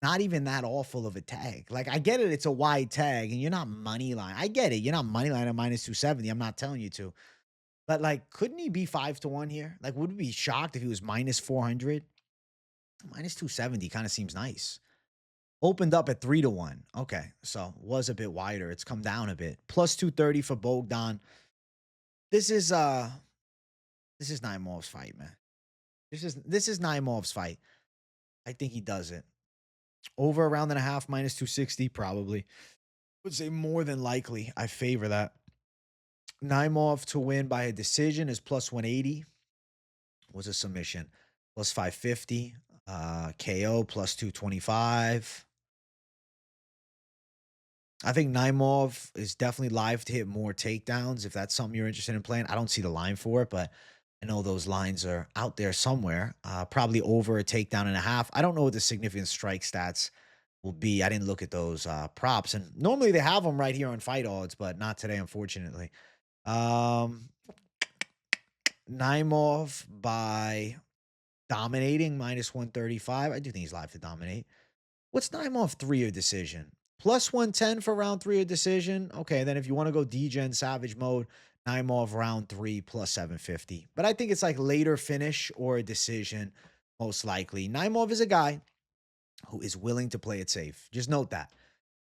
not even that awful of a tag. Like, I get it, it's a wide tag, and you're not money line. I get it. You're not money line at minus 270. I'm not telling you to. But, like, couldn't he be 5-1 here? Like, would we be shocked if he was minus 400? Minus 270 kind of seems nice. Opened up at 3-1. Okay, so was a bit wider. It's come down a bit. Plus 230 for Bogdan. This is Naimov's fight, man. This is Naimov's fight. I think he does it. Over a round and a half, minus 260, probably. Would say more than likely. I favor that. Naimov to win by a decision is plus 180. Was a submission. Plus 550. KO plus 225. I think Naimov is definitely live to hit more takedowns if that's something you're interested in playing. I don't see the line for it, but I know those lines are out there somewhere. Probably over a takedown and a half. I don't know what the significant strike stats will be. I didn't look at those props. And normally they have them right here on Fight Odds, but not today, unfortunately. Naimov by dominating minus 135. I do think he's live to dominate. What's Naimov 3 or decision? Plus 110 for round 3 or decision. Okay, then if you want to go DGen Savage mode, Naimov round 3 plus 750. But I think it's like later finish or a decision, most likely. Naimov is a guy who is willing to play it safe. Just note that.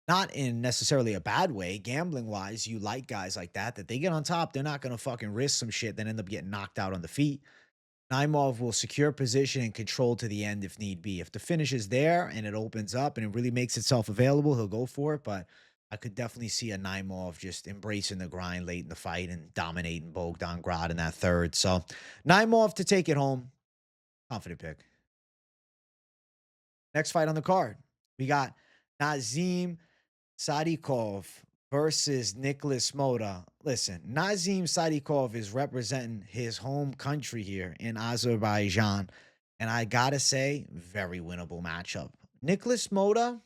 Not in necessarily a bad way. Gambling-wise, you like guys like that they get on top. They're not going to fucking risk some shit, then end up getting knocked out on the feet. Naimov will secure position and control to the end if need be. If the finish is there and it opens up and it really makes itself available, he'll go for it. But I could definitely see a Naimov just embracing the grind late in the fight and dominating Bogdan Grad in that third. So Naimov to take it home. Confident pick. Next fight on the card, we got Nazim Sadykhov versus Nikolas Motta. Listen, Nazim Sadykhov is representing his home country here in Azerbaijan. And I gotta say, very winnable matchup. Nikolas Motta,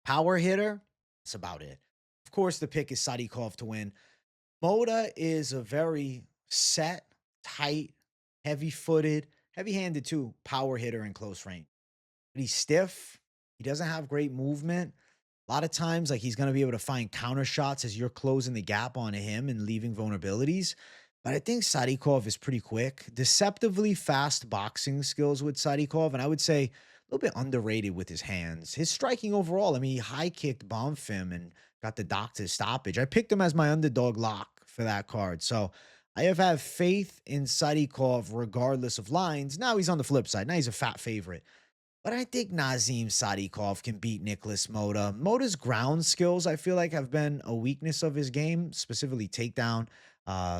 power hitter, that's about it. Of course, the pick is Sadykhov to win. Motta is a very set, tight, heavy-footed, heavy-handed too, power hitter in close range. But he's stiff. He doesn't have great movement. A lot of times, like he's going to be able to find counter shots as you're closing the gap on him and leaving vulnerabilities. But I think Sadykhov is pretty quick. Deceptively fast boxing skills with Sadykhov. And I would say a little bit underrated with his hands. His striking overall, I mean, he high-kicked Bonfim and got the doctor's stoppage. I picked him as my underdog lock for that card. So I have had faith in Sadykhov regardless of lines. Now he's on the flip side. Now he's a fat favorite. But I think Nazim Sadykhov can beat Nikolas Motta. Motta's ground skills, I feel like, have been a weakness of his game, specifically takedown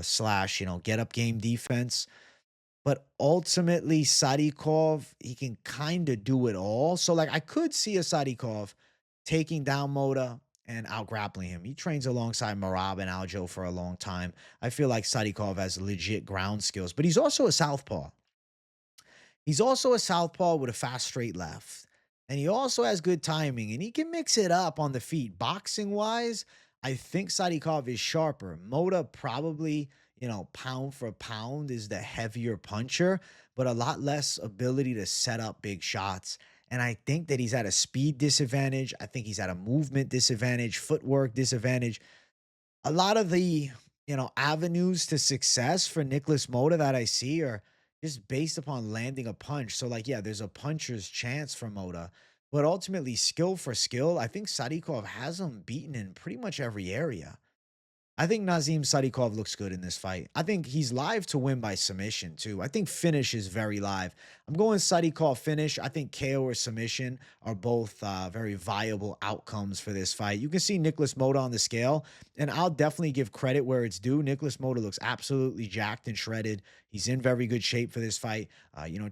slash, get up game defense. But ultimately, Sadykhov, he can kind of do it all. So, like, I could see a Sadykhov taking down Motta and out grappling him. He trains alongside Marab and Aljo for a long time. I feel like Sadykhov has legit ground skills, but he's also a southpaw. He's also a southpaw with a fast straight left. And he also has good timing, and he can mix it up on the feet. Boxing-wise, I think Sadykhov is sharper. Motta probably, pound for pound is the heavier puncher, but a lot less ability to set up big shots. And I think that he's at a speed disadvantage. I think he's at a movement disadvantage, footwork disadvantage. A lot of the, avenues to success for Nikolas Motta that I see are just based upon landing a punch. So, like, yeah, there's a puncher's chance for Motta, but ultimately, skill for skill, I think Sadykhov has him beaten in pretty much every area. I think Nazim Sadykhov looks good in this fight. I think he's live to win by submission, too. I think finish is very live. I'm going Sadykhov finish. I think KO or submission are both very viable outcomes for this fight. You can see Nikolas Motta on the scale, and I'll definitely give credit where it's due. Nikolas Motta looks absolutely jacked and shredded. He's in very good shape for this fight.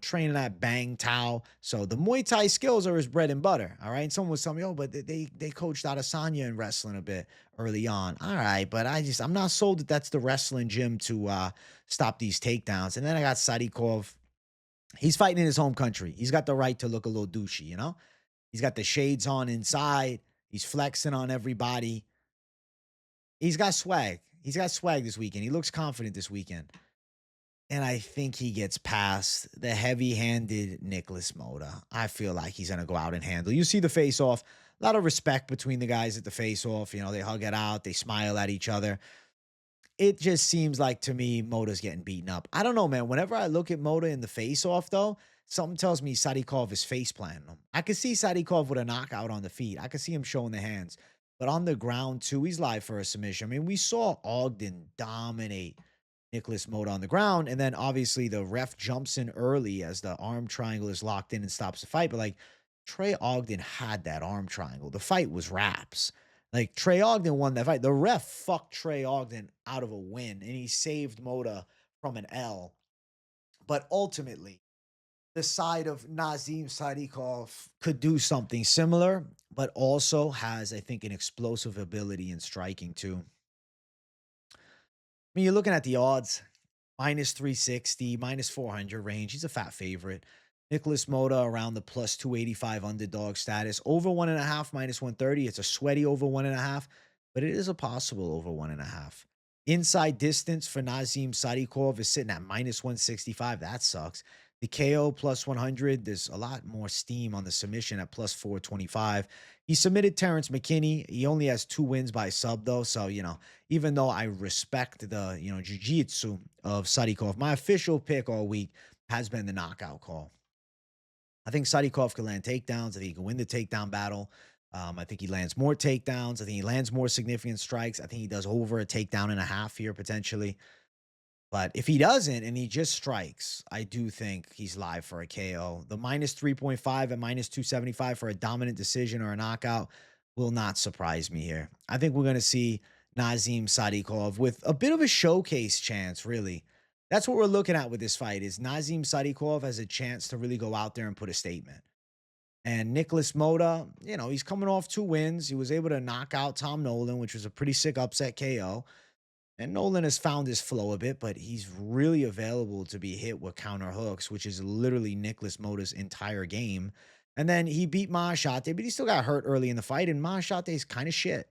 Training at Bang Tao. So the Muay Thai skills are his bread and butter. All right. And someone was telling me, but they coached Adesanya in wrestling a bit early on. All right. But I'm not sold that that's the wrestling gym to stop these takedowns. And then I got Sadykhov. He's fighting in his home country. He's got the right to look a little douchey, He's got the shades on inside. He's flexing on everybody. He's got swag. He's got swag this weekend. He looks confident this weekend. And I think he gets past the heavy-handed Nikolas Motta. I feel like he's going to go out and handle. You see the face-off. A lot of respect between the guys at the face-off. They hug it out. They smile at each other. It just seems like, to me, Motta's getting beaten up. I don't know, man. Whenever I look at Motta in the face-off, though, something tells me Sadykhov is face-planting him. I could see Sadykhov with a knockout on the feet. I could see him showing the hands. But on the ground, too, he's live for a submission. I mean, we saw Ogden dominate Nikolas Motta on the ground, and then obviously the ref jumps in early as the arm triangle is locked in and stops the fight. But like Trey Ogden had that arm triangle. The fight was wraps. Like Trey Ogden won that fight. The ref fucked Trey Ogden out of a win, and he saved Motta from an L. But ultimately, the side of Nazim Sadykhov could do something similar, but also has, I think, an explosive ability in striking too. I mean, you're looking at the odds, minus 360, minus 400 range. He's a fat favorite. Nikolas Motta around the plus 285 underdog status. Over 1.5, minus 130. It's a sweaty over 1.5, but it is a possible over 1.5. Inside distance for Nazim Sadykhov is sitting at minus 165. That sucks. The KO plus 100. There's a lot more steam on the submission at plus 425. He submitted Terrence McKinney. He only has 2 wins by sub, though. So, even though I respect the, jiu-jitsu of Sadykhov, my official pick all week has been the knockout call. I think Sadykhov can land takedowns. I think he can win the takedown battle. I think he lands more takedowns. I think he lands more significant strikes. I think he does over a takedown and a half here, potentially. But if he doesn't and he just strikes, I do think he's live for a KO. The minus 3.5 and minus 275 for a dominant decision or a knockout will not surprise me here. I think we're going to see Nazim Sadykhov with a bit of a showcase chance, really. That's what we're looking at with this fight is Nazim Sadykhov has a chance to really go out there and put a statement. And Nicholas Motta, he's coming off 2 wins. He was able to knock out Tom Nolan, which was a pretty sick upset KO. And Nolan has found his flow a bit, but he's really available to be hit with counter hooks, which is literally Nicholas Motta's entire game. And then he beat Mahashate, but he still got hurt early in the fight, and Mahashate is kind of shit.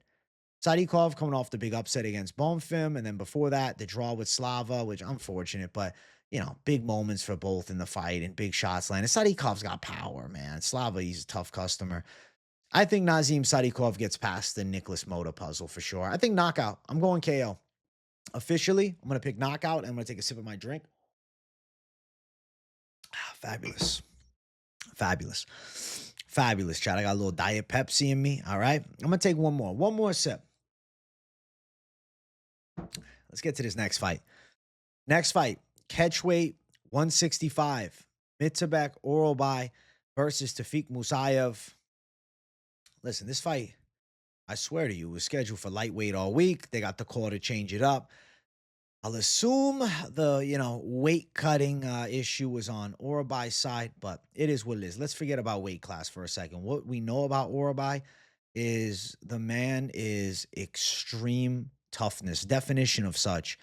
Sadykhov coming off the big upset against Bonfim, and then before that, the draw with Slava, which unfortunate, but big moments for both in the fight and big shots landed. Sadykhov's got power, man. Slava, he's a tough customer. I think Nazim Sadykhov gets past the Nicholas Motta puzzle for sure. I think knockout. I'm going KO. Officially, I'm going to pick knockout, and I'm going to take a sip of my drink. Fabulous. Fabulous. Fabulous, Chad. I got a little Diet Pepsi in me. All right. I'm going to take one more sip. Let's get to this next fight. Next fight, catchweight 165. Mitsabek Orolbai versus Tofiq Musayev. Listen, this fight, I swear to you, was scheduled for lightweight all week. They got the call to change it up. I'll assume the, weight cutting issue was on Orolbai's side, but it is what it is. Let's forget about weight class for a second. What we know about Orolbai is the man is extreme toughness, definition of such.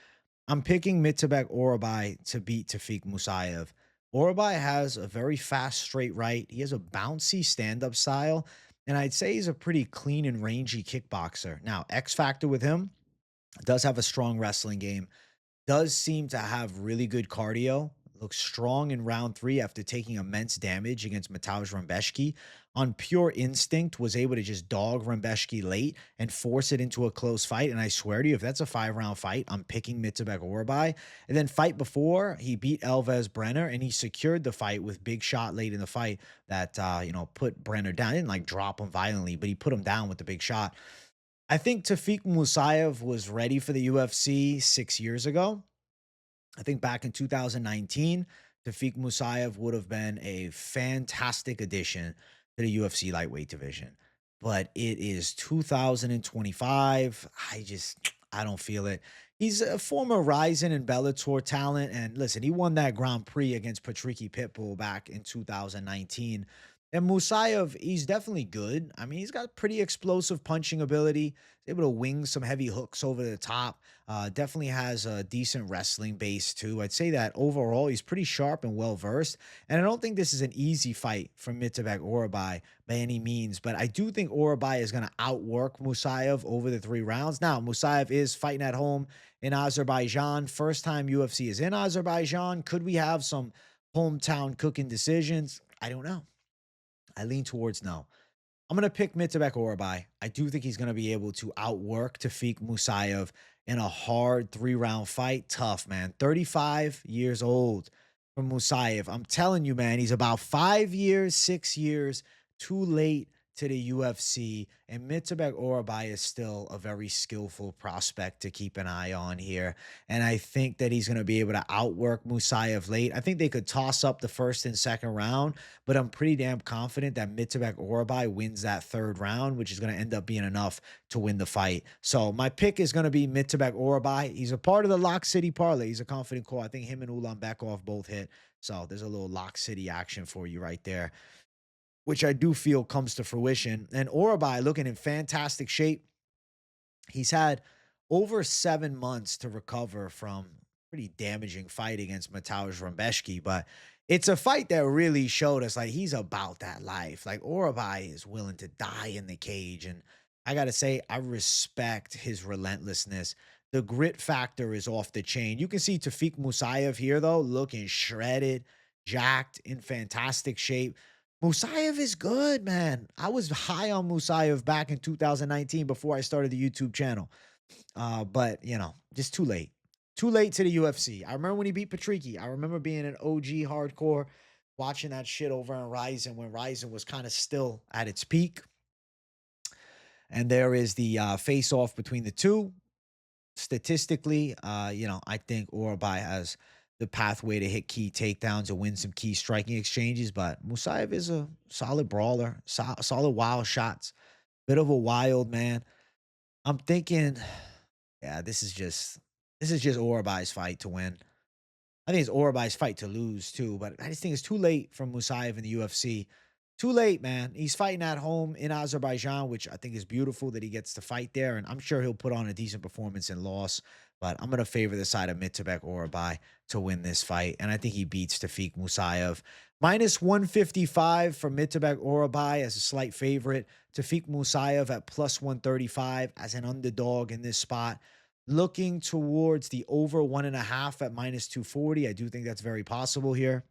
I'm picking Mitsabek Orolbai to beat Tofiq Musayev. Orolbai has a very fast straight right. He has a bouncy stand-up style, and I'd say he's a pretty clean and rangy kickboxer. Now, X factor with him, does have a strong wrestling game, does seem to have really good cardio, looks strong in round 3 after taking immense damage against Mateusz Rembeszki. On pure instinct, was able to just dog Rembeszki late and force it into a close fight. And I swear to you, if that's a 5-round fight, I'm picking Mitsabek Orolbai. And then fight before, he beat Elves Brenner, and he secured the fight with big shot late in the fight that, put Brenner down. He didn't drop him violently, but he put him down with the big shot. I think Tofiq Musayev was ready for the UFC 6 years ago. I think back in 2019, Tofiq Musayev would have been a fantastic addition to the UFC lightweight division. But it is 2025. I don't feel it. He's a former Ryzen and Bellator talent. And listen, he won that Grand Prix against Patricky Pitbull back in 2019. And Musayev, he's definitely good. I mean, he's got pretty explosive punching ability. He's able to wing some heavy hooks over the top. Definitely has a decent wrestling base, too. I'd say that overall, he's pretty sharp and well-versed. And I don't think this is an easy fight for Mitsabek Orolbai by any means. But I do think Orolbai is going to outwork Musayev over the 3 rounds. Now, Musayev is fighting at home in Azerbaijan. First time UFC is in Azerbaijan. Could we have some hometown cooking decisions? I don't know. I lean towards no. I'm going to pick Mitsabek Orolbai. I do think he's going to be able to outwork Tofiq Musayev in a hard 3-round fight. Tough, man. 35 years old for Musayev. I'm telling you, man, he's about 5 years, 6 years too late to the UFC, and Mitsabek Orolbai is still a very skillful prospect to keep an eye on here, and I think that he's going to be able to outwork Musayev late. I think they could toss up the first and second round, but I'm pretty damn confident that Mitsabek Orolbai wins that 3rd round, which is going to end up being enough to win the fight. So my pick is going to be Mitsabek Orolbai. He's a part of the Lock City parlay. He's a confident call. I think him and Ulanbekov both hit, so there's a little Lock City action for you right there, which I do feel comes to fruition. And Orolbai looking in fantastic shape. He's had over 7 months to recover from pretty damaging fight against Mateusz Rembeszki, but it's a fight that really showed us he's about that life. Orolbai is willing to die in the cage, and I got to say, I respect his relentlessness. The grit factor is off the chain. You can see Tofiq Musayev here, though, looking shredded, jacked, in fantastic shape. Musayev is good, man. I was high on Musayev back in 2019 before I started the YouTube channel. But, just too late. Too late to the UFC. I remember when he beat Patricky. I remember being an OG hardcore, watching that shit over on Ryzen when Ryzen was kind of still at its peak. And there is the face-off between the two. statistically, I think Orolbai has the pathway to hit key takedowns and win some key striking exchanges, but Musayev is a solid brawler, solid wild shots, bit of a wild man. I'm thinking, yeah, this is just Orolbai's fight to win. I think it's Orolbai's fight to lose too, but I just think it's too late from Musayev in the UFC. Too late, man. He's fighting at home in Azerbaijan, which I think is beautiful that he gets to fight there, and I'm sure he'll put on a decent performance and loss. But I'm gonna favor the side of Mitabek Orolbai to win this fight, and I think he beats Tofiq Musayev. Minus 155 for Mitabek Orolbai as a slight favorite. Tofiq Musayev at plus 135 as an underdog in this spot. Looking towards the over 1.5 at minus 240. I do think that's very possible here.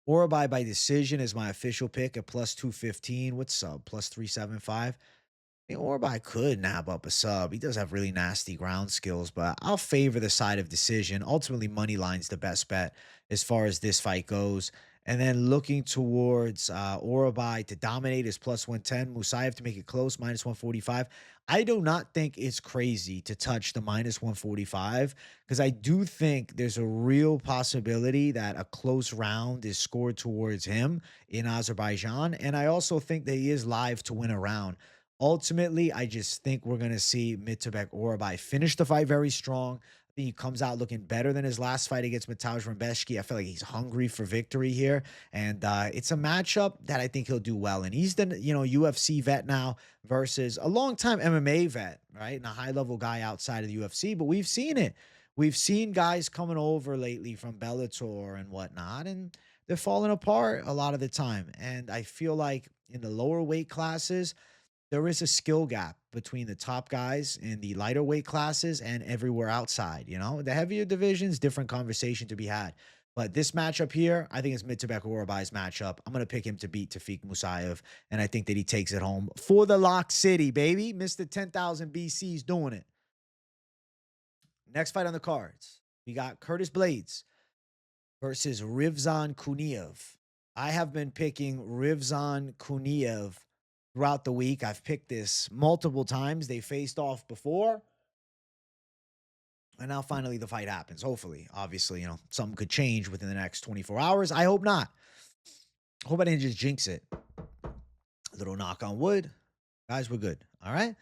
Orolbai by decision is my official pick at plus 215. What's sub? Plus 375. I mean, Orolbai could nab up a sub. He does have really nasty ground skills, but I'll favor the side of decision. Ultimately, money line's the best bet as far as this fight goes. And then looking towards Orolbai to dominate is plus 110. Musayev to make it close, minus 145. I do not think it's crazy to touch the minus 145 because I do think there's a real possibility that a close round is scored towards him in Azerbaijan. And I also think that he is live to win a round. Ultimately, I just think we're going to see Mitabek Orolbai finish the fight very strong. I think he comes out looking better than his last fight against Mateusz Rebecki. I feel like he's hungry for victory here. And it's a matchup that I think he'll do well. And he's the, UFC vet now versus a longtime MMA vet, right? And a high-level guy outside of the UFC. But we've seen it. We've seen guys coming over lately from Bellator and whatnot, and they're falling apart a lot of the time. And I feel like in the lower weight classes, there is a skill gap between the top guys in the lighter weight classes and everywhere outside. The heavier divisions, different conversation to be had. But this matchup here, I think it's Mitabek Orolbai's matchup. I'm going to pick him to beat Tofiq Musayev, and I think that he takes it home for the Lock City, baby. Mr. 10,000 BC's doing it. Next fight on the cards, we got Curtis Blaydes versus Rizvan Kuniev. I have been picking Rizvan Kuniev throughout the week. I've picked this multiple times. They faced off before. And now finally the fight happens. Hopefully, obviously, something could change within the next 24 hours. I hope not. Hope I didn't just jinx it. A little knock on wood. Guys, we're good. All right.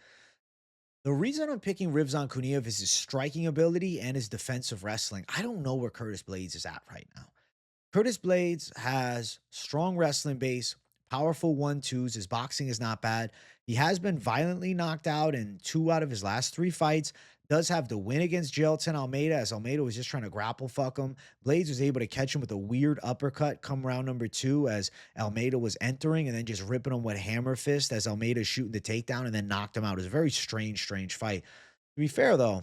The reason I'm picking Rizvan Kuniev is his striking ability and his defensive wrestling. I don't know where Curtis Blaydes is at right now. Curtis Blaydes has strong wrestling base, powerful 1-2s. His boxing is not bad. He has been violently knocked out in 2 out of his last 3 fights. Does have the win against Jailton Almeida, as Almeida was just trying to grapple fuck him. Blaydes was able to catch him with a weird uppercut come round number 2 as Almeida was entering, and then just ripping him with hammer fist as Almeida shooting the takedown and then knocked him out. It was a very strange fight. To be fair, though,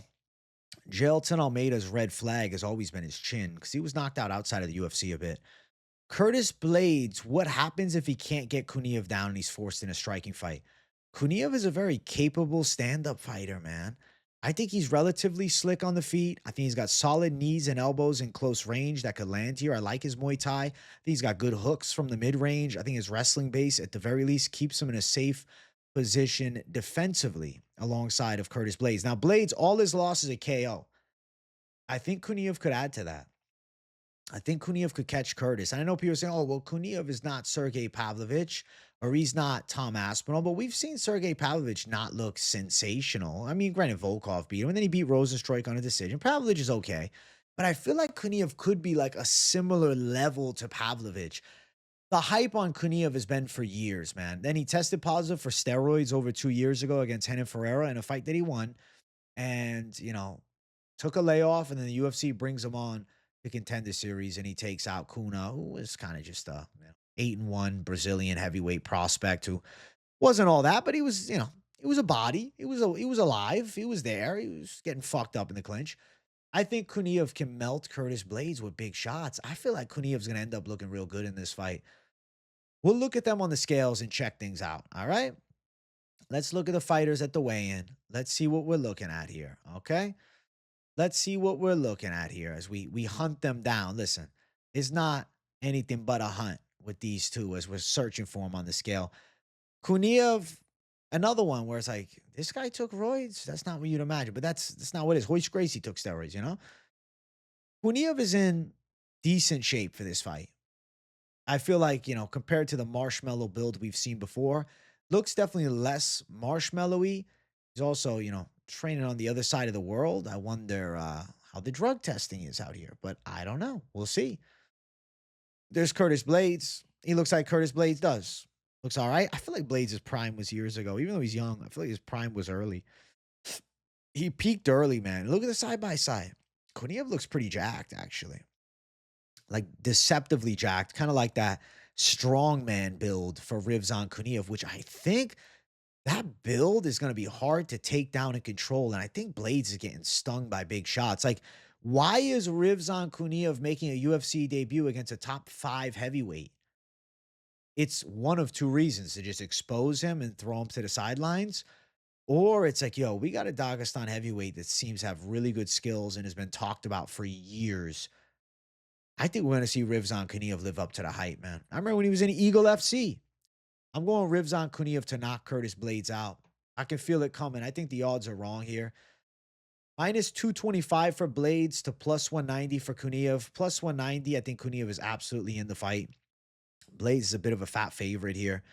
Jailton Almeida's red flag has always been his chin because he was knocked out outside of the UFC a bit. Curtis Blaydes, what happens if he can't get Kuniev down and he's forced in a striking fight? Kuniev is a very capable stand-up fighter, man. I think he's relatively slick on the feet. I think he's got solid knees and elbows in close range that could land here. I like his Muay Thai. I think he's got good hooks from the mid-range. I think his wrestling base, at the very least, keeps him in a safe position defensively alongside of Curtis Blaydes. Now, Blaydes, all his losses are KO. I think Kuniev could add to that. I think Kuniev could catch Curtis. And I know people are saying, oh, well, Kuniev is not Sergey Pavlovich or he's not Tom Aspinall, but we've seen Sergey Pavlovich not look sensational. I mean, granted, Volkov beat him, and then he beat Rosenstruik on a decision. Pavlovich is okay, but I feel like Kuniev could be like a similar level to Pavlovich. The hype on Kuniev has been for years, man. Then he tested positive for steroids over 2 years ago against Renan Ferreira in a fight that he won and, took a layoff, and then the UFC brings him on the Contender Series, and he takes out Kuna, who was kind of just a 8-1 Brazilian heavyweight prospect who wasn't all that, but he was, he was a body. He was alive. He was there. He was getting fucked up in the clinch. I think Kuniev can melt Curtis Blaydes with big shots. I feel like Kuniev's going to end up looking real good in this fight. We'll look at them on the scales and check things out, all right? Let's look at the fighters at the weigh-in. Let's see what we're looking at here, okay? Let's see what we're looking at here as we hunt them down. Listen, it's not anything but a hunt with these two as we're searching for them on the scale. Kuniev Another one where it's like, this guy took roids? That's not what you'd imagine. But that's not what it is. Royce Gracie took steroids, you know? Kuniev is in decent shape for this fight. I feel like, compared to the marshmallow build we've seen before, looks definitely less marshmallowy. He's also, training on the other side of the world. I wonder how the drug testing is out here, but I don't know. We'll see. There's Curtis Blaydes. He looks like Curtis Blaydes does. Looks all right. I feel like Blaydes' prime was years ago. Even though he's young, I feel like his prime was early. He peaked early, man. Look at the side by side. Kuniev looks pretty jacked, actually. Like deceptively jacked, kind of like that strongman build for Rivzan Kuniev, which I think that build is going to be hard to take down and control. And I think Blaydes is getting stung by big shots. Like, why is Rivzan Kuniev making a UFC debut against a top 5 heavyweight? It's one of two reasons: to just expose him and throw him to the sidelines, or it's like, yo, we got a Dagestan heavyweight that seems to have really good skills and has been talked about for years. I think we're going to see Rivzan Kuniev live up to the hype, man. I remember when he was in Eagle FC. I'm going Rivzan Kuniev to knock Curtis Blaydes out. I can feel it coming. I think the odds are wrong here. Minus 225 for Blaydes to plus 190 for Kuniev. Plus 190, I think Kuniev is absolutely in the fight. Blaydes is a bit of a fat favorite here.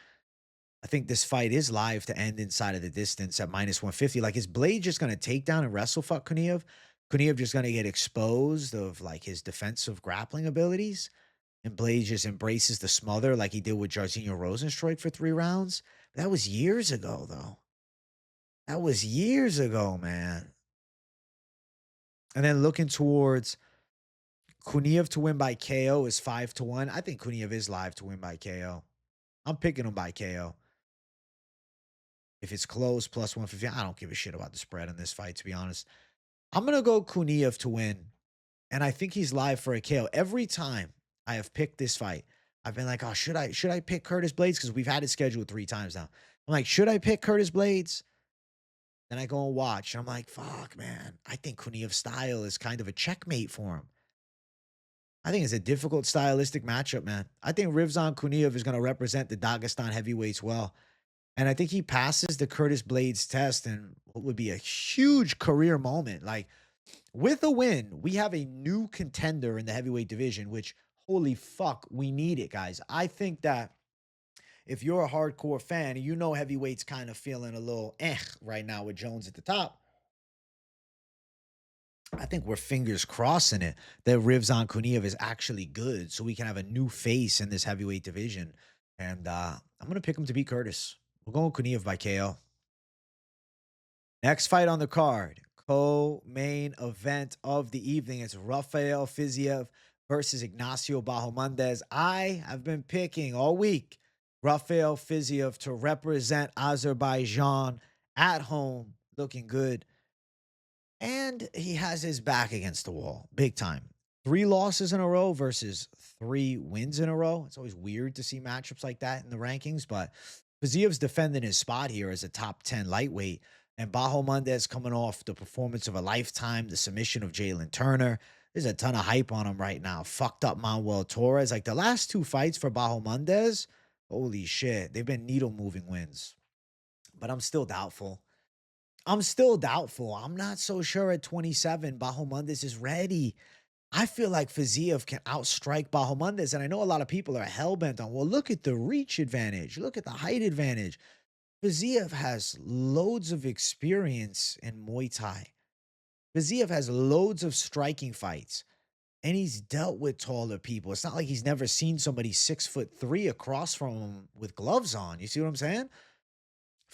I think this fight is live to end inside of the distance at minus 150. Like, is Blaydes just going to take down and wrestle fuck Kuniev? Kuniev just going to get exposed of, like, his defensive grappling abilities? And Blaydes just embraces the smother like he did with Jairzinho Rosenstruik for 3 rounds? That was years ago, though. That was years ago, man. And then looking towards Kuniev to win by KO is 5-1. I think Kuniev is live to win by KO. I'm picking him by KO. If it's close, plus 150, I don't give a shit about the spread in this fight, to be honest. I'm going to go Kuniev to win. And I think he's live for a KO. Every time I have picked this fight, I've been like, oh, should I pick Curtis Blaydes? Because we've had it scheduled 3 times now. I'm like, should I pick Curtis Blaydes? Then I go and watch. And I'm like, fuck, man. I think Kuniev's style is kind of a checkmate for him. I think it's a difficult stylistic matchup, man. I think Rivzan Kuniev is going to represent the Dagestan heavyweights well. And I think he passes the Curtis Blaydes test and what would be a huge career moment. Like, with a win, we have a new contender in the heavyweight division, which, holy fuck, we need it, guys. I think that if you're a hardcore fan, you know heavyweight's kind of feeling a little right now with Jones at the top. I think we're fingers crossing it that Rivzan Kuniev is actually good so we can have a new face in this heavyweight division. And I'm going to pick him to beat Curtis. We're going Kuniev by KO. Next fight on the card, co-main event of the evening. It's Rafael Fiziev versus Ignacio Bahamondes. I have been picking all week Rafael Fiziev to represent Azerbaijan at home, looking good. And he has his back against the wall, big time. 3 losses in a row versus 3 wins in a row. It's always weird to see matchups like that in the rankings, but Fiziev's defending his spot here as a top 10 lightweight. And Bahamondes coming off the performance of a lifetime, the submission of Jalen Turner. There's a ton of hype on him right now. Fucked up Manuel Torres. Like, the last 2 fights for Bahamondes, holy shit, they've been needle-moving wins. But I'm still doubtful. I'm not so sure at 27 Bahamondes is ready. I feel like Fiziev can outstrike Bahamondes, and I know a lot of people are hell-bent on, well, look at the reach advantage. Look at the height advantage. Fiziev has loads of experience in Muay Thai. Fiziev has loads of striking fights, and he's dealt with taller people. It's not like he's never seen somebody 6'3" across from him with gloves on. You see what I'm saying?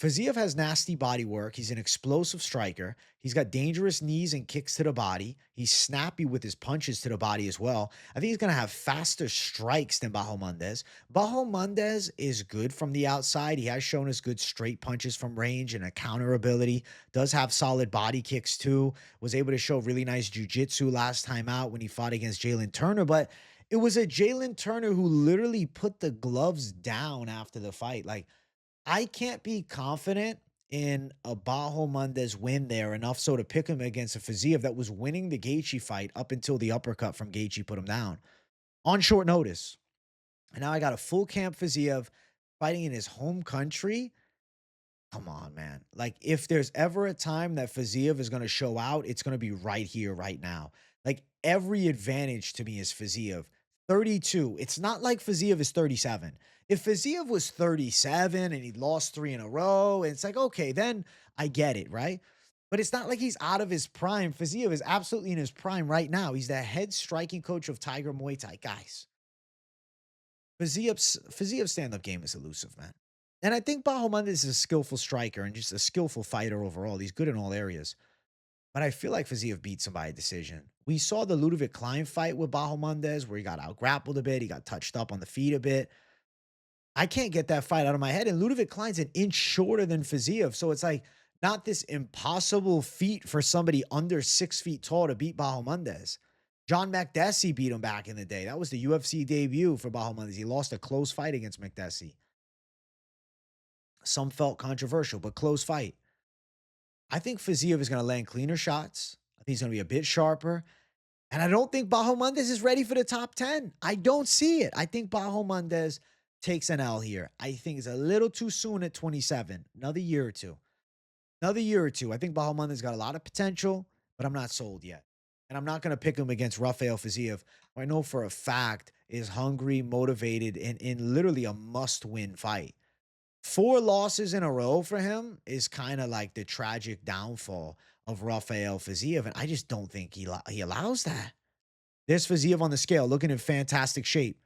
Fiziev has nasty body work. He's an explosive striker. He's got dangerous knees and kicks to the body. He's snappy with his punches to the body as well. I think he's going to have faster strikes than Bahamondes. Bahamondes is good from the outside. He has shown us good straight punches from range and a counter ability. Does have solid body kicks too. Was able to show really nice jiu-jitsu last time out when he fought against Jalen Turner. But it was a Jalen Turner who literally put the gloves down after the fight. Like, I can't be confident in a Bahamondes win there enough so to pick him against a Fiziev that was winning the Gaethje fight up until the uppercut from Gaethje put him down on short notice. And now I got a full camp Fiziev fighting in his home country. Come on, man. Like, if there's ever a time that Fiziev is going to show out, it's going to be right here, right now. Like, every advantage to me is Fiziev. 32. It's not like Fiziev is 37. If Fiziev was 37 and he lost 3 in a row, and it's like, okay, then I get it, right? But it's not like he's out of his prime. Fiziev is absolutely in his prime right now. He's the head striking coach of Tiger Muay Thai. Guys, Fiziev's stand-up game is elusive, man. And I think Bahamondes is a skillful striker and just a skillful fighter overall. He's good in all areas. But I feel like Fiziev beats him by a decision. We saw the Ludovic Klein fight with Bahamondes where he got out-grappled a bit. He got touched up on the feet a bit. I can't get that fight out of my head. And Ludovic Klein's an inch shorter than Fiziev. So it's like not this impossible feat for somebody under 6 feet tall to beat Bahamondes. John Makdessi beat him back in the day. That was the UFC debut for Bahamondes. He lost a close fight against Makdessi. Some felt controversial, but close fight. I think Fiziev is going to land cleaner shots. I think he's going to be a bit sharper. And I don't think Bahamondes is ready for the top 10. I don't see it. I think Bahamondes takes an L here. I think it's a little too soon at 27. Another year or two. Another year or two. I think Bahamondes got a lot of potential, but I'm not sold yet. And I'm not going to pick him against Rafael Fiziev, who I know for a fact is hungry, motivated, and in literally a must-win fight. 4 losses in a row for him is kind of like the tragic downfall of Rafael Fiziev, and I just don't think he allows that. There's Fiziev on the scale, looking in fantastic shape.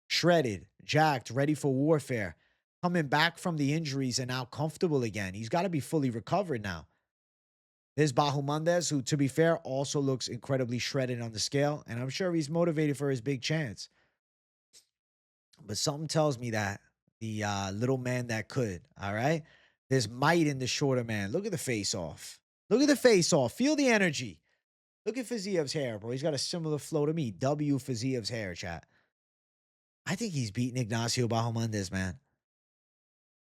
Shredded, jacked, ready for warfare. Coming back from the injuries and now comfortable again. He's got to be fully recovered now. There's Bahamondes, who, to be fair, also looks incredibly shredded on the scale, and I'm sure he's motivated for his big chance. But something tells me that the little man that could, all right? There's might in the shorter man. Look at the face-off. Look at the face-off. Feel the energy. Look at Fiziev's hair, bro. He's got a similar flow to me. W Fiziev's hair, chat. I think he's beating Ignacio Bahamondes, man.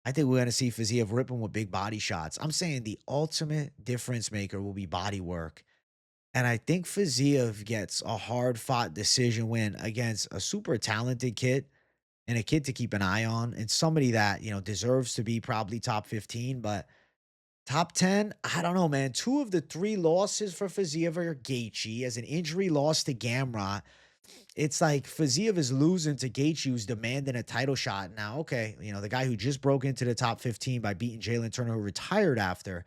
I think we're going to see Fiziev rip him with big body shots. I'm saying the ultimate difference maker will be body work. And I think Fiziev gets a hard-fought decision win against a super talented kid and a kid to keep an eye on and somebody that, deserves to be probably top 15, but top 10, I don't know, man. 2 of the 3 losses for Fiziev are Gaethje. As an injury loss to Gamrot, it's like Fiziev is losing to Gaethje, who's demanding a title shot. Now, okay, the guy who just broke into the top 15 by beating Jalen Turner, who retired after,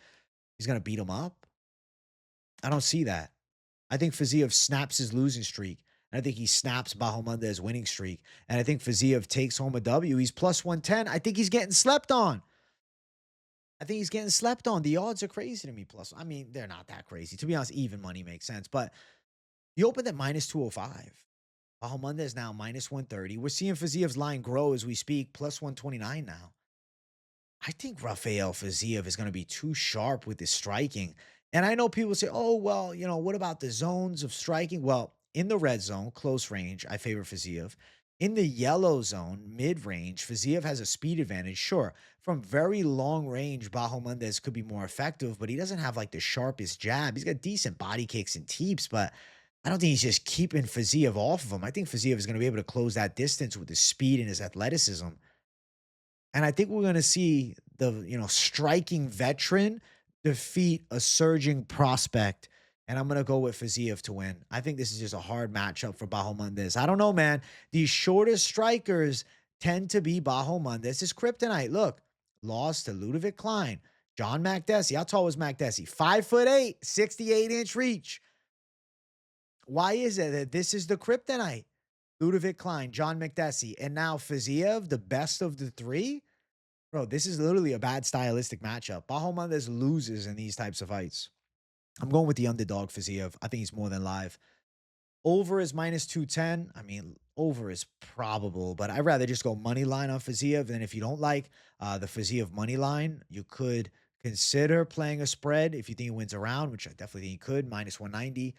he's going to beat him up? I don't see that. I think Fiziev snaps his losing streak. And I think he snaps Bahamondes' winning streak. And I think Fiziev takes home a W. He's plus 110. I think he's getting slept on. The odds are crazy to me. Plus, I mean, they're not that crazy. To be honest, even money makes sense. But you opened at minus 205. Bahamondes now minus 130. We're seeing Fiziev's line grow as we speak, plus 129 now. I think Rafael Fiziev is going to be too sharp with his striking. And I know people say, oh, well, what about the zones of striking? Well, in the red zone, close range, I favor Fiziev. In the yellow zone, mid-range, Fiziev has a speed advantage. Sure, from very long range, Bahamondes could be more effective, but he doesn't have like the sharpest jab. He's got decent body kicks and teeps, but I don't think he's just keeping Fiziev off of him. I think Fiziev is going to be able to close that distance with his speed and his athleticism. And I think we're going to see the, striking veteran defeat a surging prospect. And I'm going to go with Fiziev to win. I think this is just a hard matchup for Bahamondes. I don't know, man. These shortest strikers tend to be Bahamondes' kryptonite. Look, lost to Ludovic Klein, John Makdessi. How tall was Makdessi? 5'8", 68-inch reach. Why is it that this is the kryptonite? Ludovic Klein, John Makdessi, and now Fiziev, the best of the 3? Bro, this is literally a bad stylistic matchup. Bahamondes loses in these types of fights. I'm going with the underdog Fiziev. I think he's more than live. Over is minus 210. I mean, over is probable, but I'd rather just go money line on Fiziev. And if you don't like the Fiziev money line, you could consider playing a spread if you think he wins a round, which I definitely think he could, minus 190.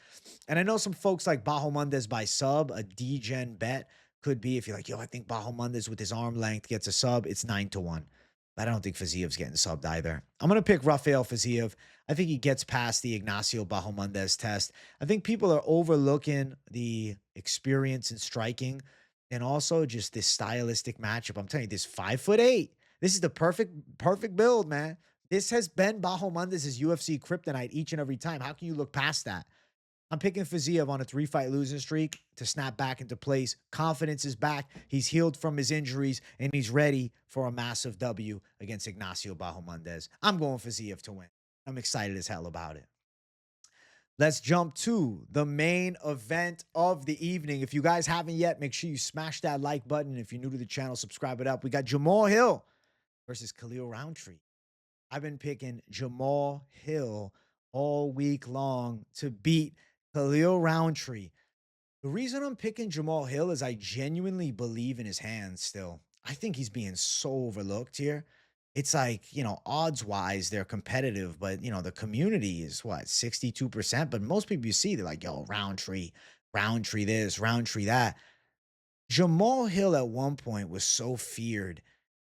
And I know some folks like Bahamondes by sub, a D-gen bet could be if you're like, yo, I think Bahamondes with his arm length gets a sub, it's 9-1. But I don't think Fiziev's getting subbed either. I'm going to pick Rafael Fiziev. I think he gets past the Ignacio Bahamondes test. I think people are overlooking the experience in striking and also just this stylistic matchup. I'm telling you, this 5'8". This is the perfect build, man. This has been Bahamondes' UFC kryptonite each and every time. How can you look past that? I'm picking Fiziev on a 3-fight losing streak to snap back into place. Confidence is back. He's healed from his injuries, and he's ready for a massive W against Ignacio Bahamondes. I'm going Fiziev to win. I'm excited as hell about it. Let's jump to the main event of the evening. If you guys haven't yet, make sure you smash that like button. If you're new to the channel, subscribe it up. We got Jamahal Hill versus Khalil Rountree. I've been picking Jamahal Hill all week long to beat Khalil Rountree. The reason I'm picking Jamahal Hill is I genuinely believe in his hands still. I think he's being so overlooked here. It's like, odds-wise, they're competitive, but, the community is what, 62%? But most people you see, they're like, yo, Rountree this, Rountree that. Jamahal Hill at one point was so feared.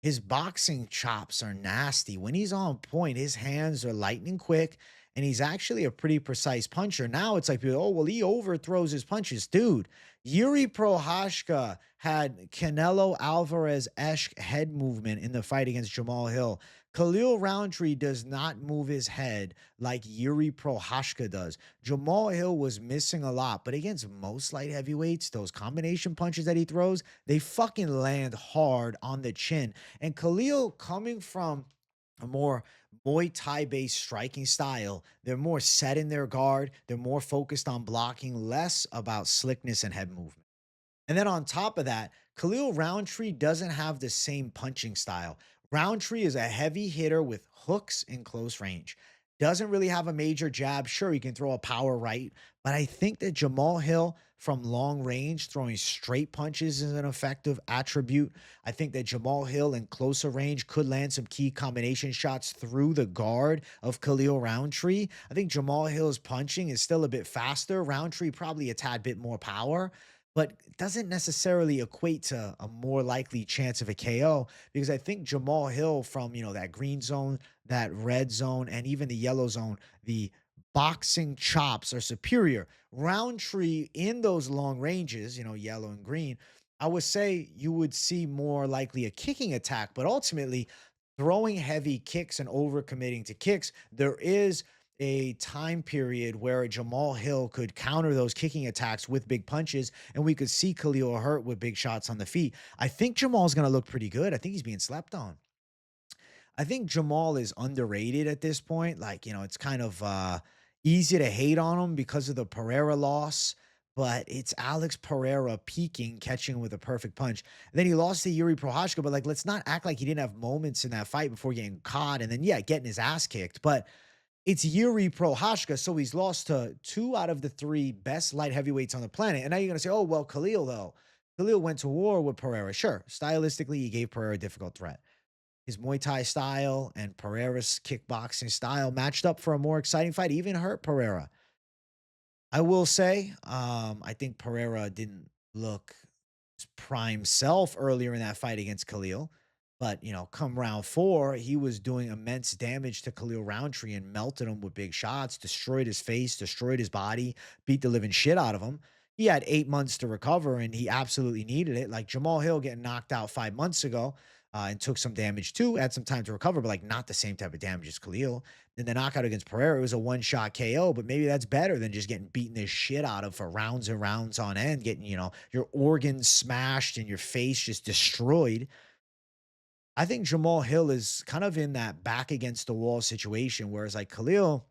His boxing chops are nasty. When he's on point, his hands are lightning quick, and he's actually a pretty precise puncher. Now it's like, oh, well, he overthrows his punches. Dude, Yuri Prohashka had Canelo Alvarez-esque head movement in the fight against Jamahal Hill. Khalil Rountree does not move his head like Yuri Prohashka does. Jamahal Hill was missing a lot, but against most light heavyweights, those combination punches that he throws, they fucking land hard on the chin. And Khalil, coming from a more Muay Thai-based striking style, they're more set in their guard. They're more focused on blocking, less about slickness and head movement. And then on top of that, Khalil Rountree doesn't have the same punching style. Rountree is a heavy hitter with hooks in close range. Doesn't really have a major jab. Sure, he can throw a power right, but I think that Jamahal Hill from long range, throwing straight punches is an effective attribute. I think that Jamahal Hill in closer range could land some key combination shots through the guard of Khalil Rountree. I think Jamahal Hill's punching is still a bit faster. Rountree probably a tad bit more power, but doesn't necessarily equate to a more likely chance of a KO, because I think Jamahal Hill from, that green zone, that red zone, and even the yellow zone, the boxing chops are superior. Rountree in those long ranges, yellow and green, I would say you would see more likely a kicking attack, but ultimately throwing heavy kicks and overcommitting to kicks, there is a time period where Jamahal Hill could counter those kicking attacks with big punches, and we could see Khalil hurt with big shots on the feet. I think Jamal's going to look pretty good. I think he's being slept on. I think Jamahal is underrated at this point. Like, it's kind of easy to hate on him because of the Pereira loss, but it's Alex Pereira peaking, catching him with a perfect punch. And then he lost to Yuri Prohashka, but let's not act like he didn't have moments in that fight before getting caught and then, getting his ass kicked. But it's Yuri Prohashka, so he's lost to 2 out of the 3 best light heavyweights on the planet. And now you're going to say, oh, well, Khalil, though. Khalil went to war with Pereira. Sure, stylistically, he gave Pereira a difficult threat. His Muay Thai style and Pereira's kickboxing style matched up for a more exciting fight, even hurt Pereira. I will say, I think Pereira didn't look his prime self earlier in that fight against Khalil. But, come round 4, he was doing immense damage to Khalil Rountree and melted him with big shots, destroyed his face, destroyed his body, beat the living shit out of him. He had 8 months to recover, and he absolutely needed it. Like Jamahal Hill getting knocked out 5 months ago and took some damage too, had some time to recover, but not the same type of damage as Khalil. Then the knockout against Pereira, it was a one-shot KO, but maybe that's better than just getting beaten this shit out of for rounds and rounds on end, getting, your organs smashed and your face just destroyed. I think Jamahal Hill is kind of in that back against the wall situation, whereas like Khalil,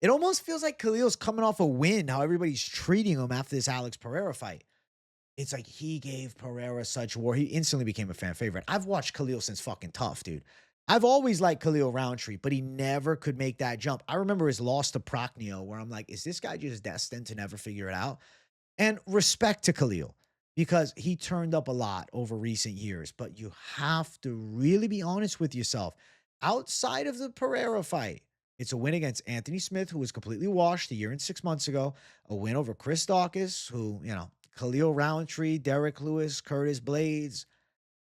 it almost feels like Khalil's coming off a win, how everybody's treating him after this Alex Pereira fight. It's like he gave Pereira such war. He instantly became a fan favorite. I've watched Khalil since fucking Tough, dude. I've always liked Khalil Rountree, but he never could make that jump. I remember his loss to Prochnio, where I'm like, is this guy just destined to never figure it out? And respect to Khalil, because he turned up a lot over recent years. But you have to really be honest with yourself. Outside of the Pereira fight, it's a win against Anthony Smith, who was completely washed a year and 6 months ago. A win over Chris Daukaus, who, Khalil Rountree, Derek Lewis, Curtis Blaydes,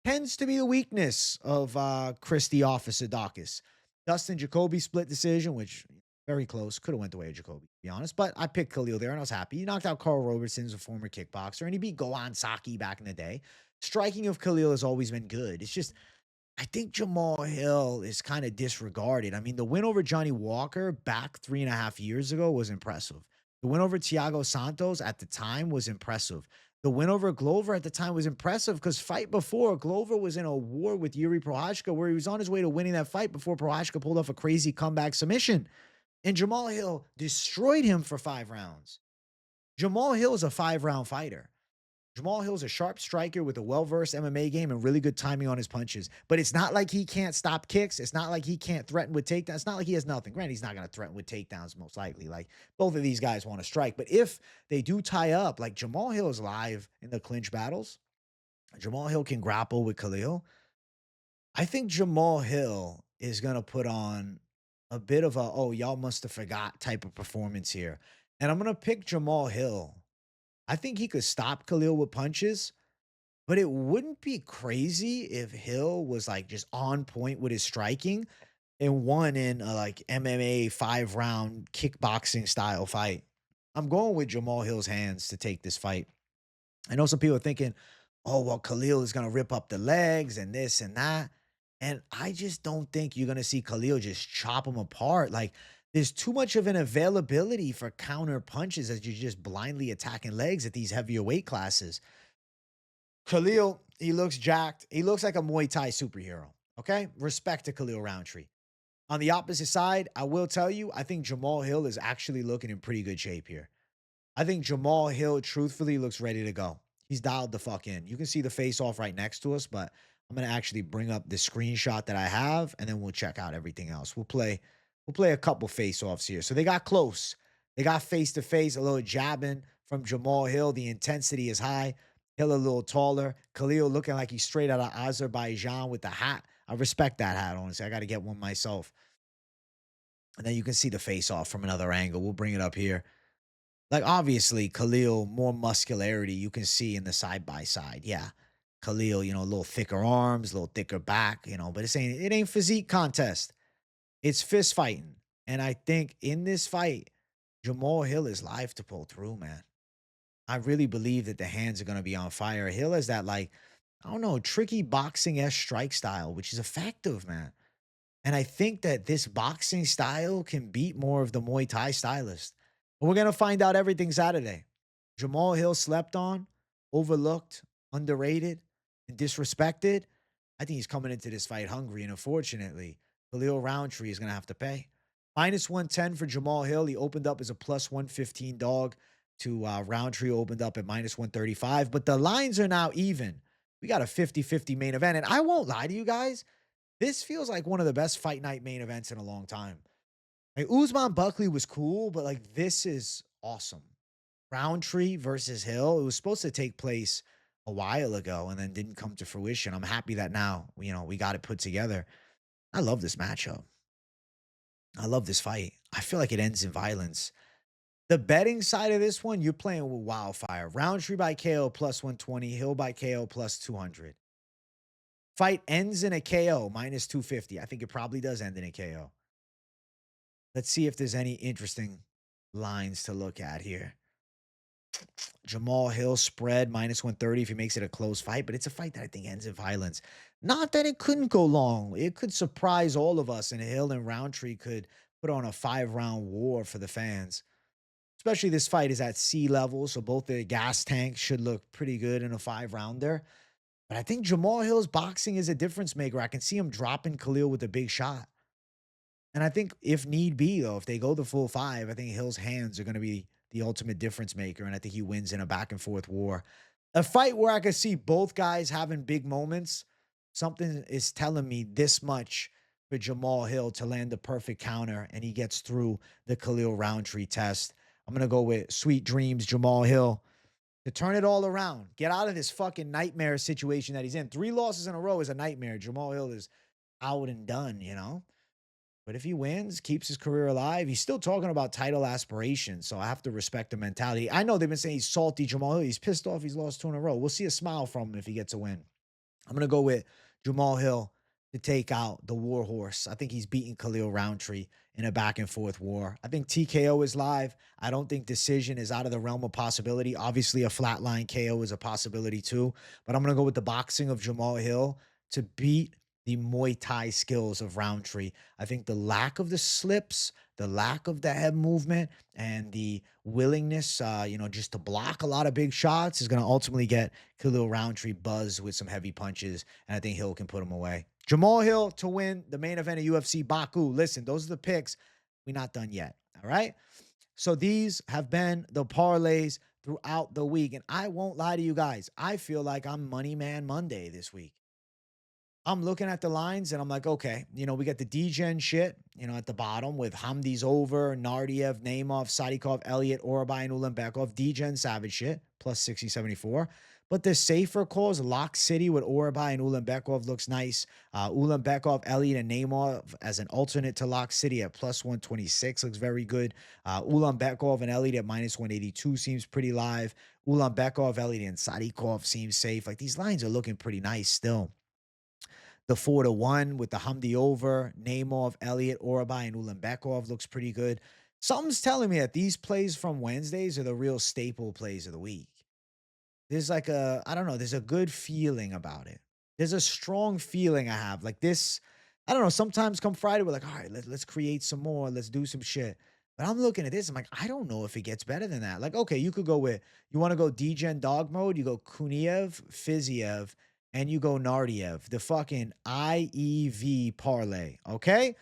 tends to be the weakness of Chris the Officer Daukaus. Dustin Jacoby split decision, which very close. Could have went the way of Jacoby, to be honest. But I picked Khalil there, and I was happy. He knocked out Carl Robertson, a former kickboxer, and he beat Goan Saki back in the day. Striking of Khalil has always been good. It's just I think Jamal Hill is kind of disregarded. I mean, the win over Johnny Walker back 3.5 years ago was impressive. The win over Thiago Santos at the time was impressive. The win over Glover at the time was impressive because fight before, Glover was in a war with Yuri Prohashka where he was on his way to winning that fight before Prohashka pulled off a crazy comeback submission. And Jamal Hill destroyed him for 5 rounds. Jamal Hill is a 5 round fighter. Jamal Hill's a sharp striker with a well-versed MMA game and really good timing on his punches. But it's not like he can't stop kicks. It's not like he can't threaten with takedowns. It's not like he has nothing. Granted, he's not going to threaten with takedowns most likely. Like, both of these guys want to strike. But if they do tie up, like Jamal Hill is live in the clinch battles. Jamal Hill can grapple with Khalil. I think Jamal Hill is going to put on a bit of a, oh, y'all must have forgot type of performance here. And I'm going to pick Jamal Hill. I think he could stop Khalil with punches, but it wouldn't be crazy if Hill was like just on point with his striking and won in a like MMA 5 round kickboxing style fight. I'm going with Jamal Hill's hands to take this fight. I know some people are thinking, oh, well, Khalil is going to rip up the legs and this and that. And I just don't think you're going to see Khalil just chop him apart. Like, there's too much of an availability for counter punches as you're just blindly attacking legs at these heavier weight classes. Khalil, he looks jacked. He looks like a Muay Thai superhero. Okay? Respect to Khalil Rountree. On the opposite side, I will tell you, I think Jamal Hill is actually looking in pretty good shape here. I think Jamal Hill, truthfully, looks ready to go. He's dialed the fuck in. You can see the face off right next to us, but I'm gonna actually bring up the screenshot that I have, and then we'll check out everything else. We'll play a couple face offs here. So they got close. They got face to face, a little jabbing from Jamal Hill. The intensity is high. Hill a little taller. Khalil looking like he's straight out of Azerbaijan with the hat. I respect that hat, honestly. I got to get one myself. And then you can see the face off from another angle. We'll bring it up here. Like, obviously, Khalil, more muscularity you can see in the side by side. Yeah. Khalil, a little thicker arms, a little thicker back, but it ain't physique contest. It's fist fighting. And I think in this fight, Jamal Hill is live to pull through, man. I really believe that the hands are going to be on fire. Hill has that, like, I don't know, tricky boxing-esque strike style, which is effective, man. And I think that this boxing style can beat more of the Muay Thai stylist. But we're going to find out everything Saturday. Jamal Hill slept on, overlooked, underrated, and disrespected. I think he's coming into this fight hungry. And unfortunately, Khalil Rountree is going to have to pay. Minus 110 for Jamal Hill. He opened up as a plus 115 dog to Rountree opened up at minus 135. But the lines are now even. We got a 50-50 main event. And I won't lie to you guys. This feels like one of the best fight night main events in a long time. Like, Usman Buckley was cool, but like, this is awesome. Rountree versus Hill. It was supposed to take place a while ago and then didn't come to fruition. I'm happy that now, we got it put together. I love this matchup. I love this fight. I feel like it ends in violence. The betting side of this one, you're playing with wildfire. Rountree by KO plus 120, Hill by KO plus 200. Fight ends in a KO minus 250. I think it probably does end in a KO. Let's see if there's any interesting lines to look at here. Jamal Hill spread minus 130 if he makes it a close fight, but it's a fight that I think ends in violence. Not that it couldn't go long. It could surprise all of us, and Hill and Rountree could put on a 5 round war for the fans. Especially this fight is at sea level, so both the gas tanks should look pretty good in a 5 rounder. But I think Jamal Hill's boxing is a difference maker. I can see him dropping Khalil with a big shot. And I think if need be, though, if they go the full 5, I think Hill's hands are going to be the ultimate difference maker. And I think he wins in a back and forth war. A fight where I could see both guys having big moments. Something is telling me this much for Jamal Hill to land the perfect counter and he gets through the Khalil Rountree test. I'm going to go with sweet dreams, Jamal Hill, to turn it all around. Get out of this fucking nightmare situation that he's in. 3 losses in a row is a nightmare. Jamal Hill is out and done, But if he wins, keeps his career alive, he's still talking about title aspirations. So I have to respect the mentality. I know they've been saying he's salty, Jamal Hill. He's pissed off he's lost 2 in a row. We'll see a smile from him if he gets a win. I'm going to go with Jamal Hill to take out the war horse. I think he's beating Khalil Rountree in a back and forth war. I think TKO is live. I don't think decision is out of the realm of possibility. Obviously, a flatline KO is a possibility too. But I'm going to go with the boxing of Jamal Hill to beat the Muay Thai skills of Rountree. I think the lack of the slips, the lack of the head movement, and the willingness, just to block a lot of big shots is going to ultimately get Khalil Rountree buzzed with some heavy punches, and I think Hill can put him away. Jamal Hill to win the main event of UFC Baku. Listen, those are the picks. We're not done yet, all right? So these have been the parlays throughout the week, and I won't lie to you guys. I feel like I'm Money Man Monday this week. I'm looking at the lines and I'm like, okay, we got the DGen shit, at the bottom with Hamdi's over, Naurdiev, Naimov, Sadykhov, Elliott, Orolbai, and Ulanbekov. DGen savage shit, plus 60, 74. But the safer calls, Lock City with Orolbai and Ulanbekov looks nice. Ulanbekov, Elliott, and Naimov as an alternate to Lock City at plus 126 looks very good. Ulanbekov and Elliott at minus 182 seems pretty live. Ulanbekov, Elliott, and Sadykhov seems safe. Like, these lines are looking pretty nice still. The 4-1 with the Hamdi over, Naimov, Elliott, Orolbai, and Ulanbekov looks pretty good. Something's telling me that these plays from Wednesdays are the real staple plays of the week. There's like there's a good feeling about it. There's a strong feeling I have. Like this, I don't know, sometimes come Friday, we're like, all right, let's create some more. Let's do some shit. But I'm looking at this, I'm like, I don't know if it gets better than that. Like, okay, you could go with, you want to go DGen dog mode, you go Kuniev, Fiziev, and you go Naurdiev, the fucking IEV parlay, okay?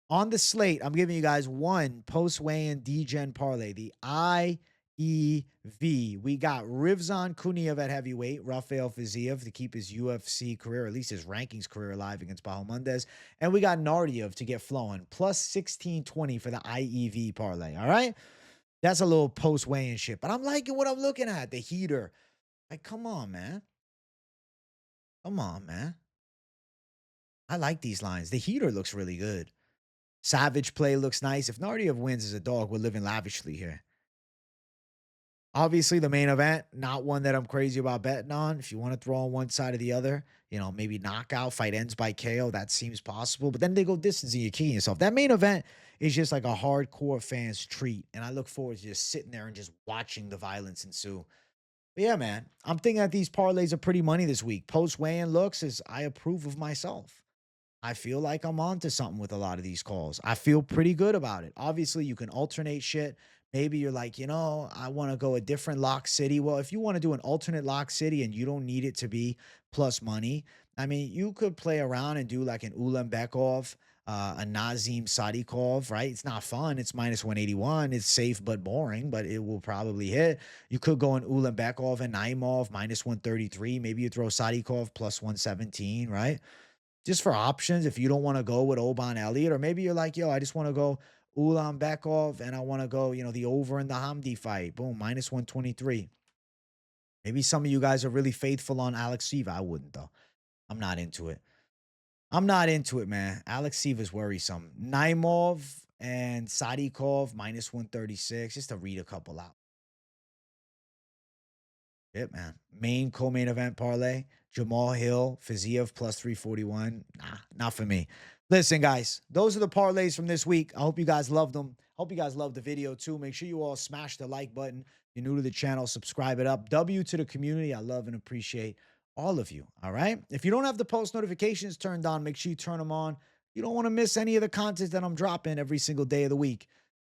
On the slate, I'm giving you guys one post-weigh-in DGen parlay, the IEV. We got Rivzan Kuniev at heavyweight, Rafael Fiziev to keep his UFC career, or at least his rankings career, alive against Bahamondes. And we got Naurdiev to get flowing, plus 1620 for the IEV parlay, all right? That's a little post-weigh-in shit. But I'm liking what I'm looking at, the heater. Like, come on, man. Come on, man. I like these lines. The heater looks really good. Savage play looks nice. If Naurdiev wins as a dog, we're living lavishly here. Obviously, the main event, not one that I'm crazy about betting on. If you want to throw on one side or the other, maybe knockout, fight ends by KO, that seems possible. But then they go distance and you're kicking yourself. That main event is just like a hardcore fan's treat. And I look forward to just sitting there and just watching the violence ensue. But yeah, man, I'm thinking that these parlays are pretty money this week. Post weigh-in looks as I approve of myself. I feel like I'm on to something with a lot of these calls. I feel pretty good about it. Obviously, you can alternate shit. Maybe you're like, I want to go a different lock city. Well, if you want to do an alternate lock city and you don't need it to be plus money, I mean, you could play around and do like an Ulanbekov, a Nazim Sadykhov, right? It's not fun. It's minus 181. It's safe but boring, but it will probably hit. You could go in Ulanbekov and Naimov, minus 133. Maybe you throw Sadykhov plus 117, right? Just for options, if you don't want to go with Oban Elliott, or maybe you're like, yo, I just want to go Ulanbekov and I want to go, the over in the Hamdi fight. Boom, minus 123. Maybe some of you guys are really faithful on Alekseeva. I wouldn't, though. I'm not into it. I'm not into it, man. Alekseeva's worrisome. Naimov and Sadykhov, minus 136, just to read a couple out. Shit, man. Main co-main event parlay. Jamal Hill, Fiziev, plus 341. Nah, not for me. Listen, guys, those are the parlays from this week. I hope you guys loved them. Hope you guys loved the video, too. Make sure you all smash the like button. If you're new to the channel, subscribe it up. W to the community. I love and appreciate all of you, all right? If you don't have the post notifications turned on, make sure you turn them on. You don't want to miss any of the content that I'm dropping every single day of the week.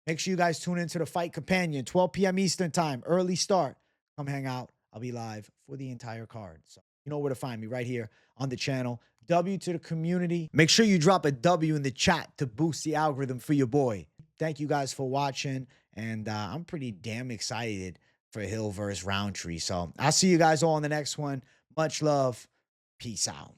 Make sure you guys tune into the Fight Companion, 12 p.m. Eastern time, early start. Come hang out. I'll be live for the entire card. So you know where to find me, right here on the channel. W to the community. Make sure you drop a W in the chat to boost the algorithm for your boy. Thank you guys for watching, and I'm pretty damn excited for Hill versus Rountree. So I'll see you guys all in the next one. Much love. Peace out.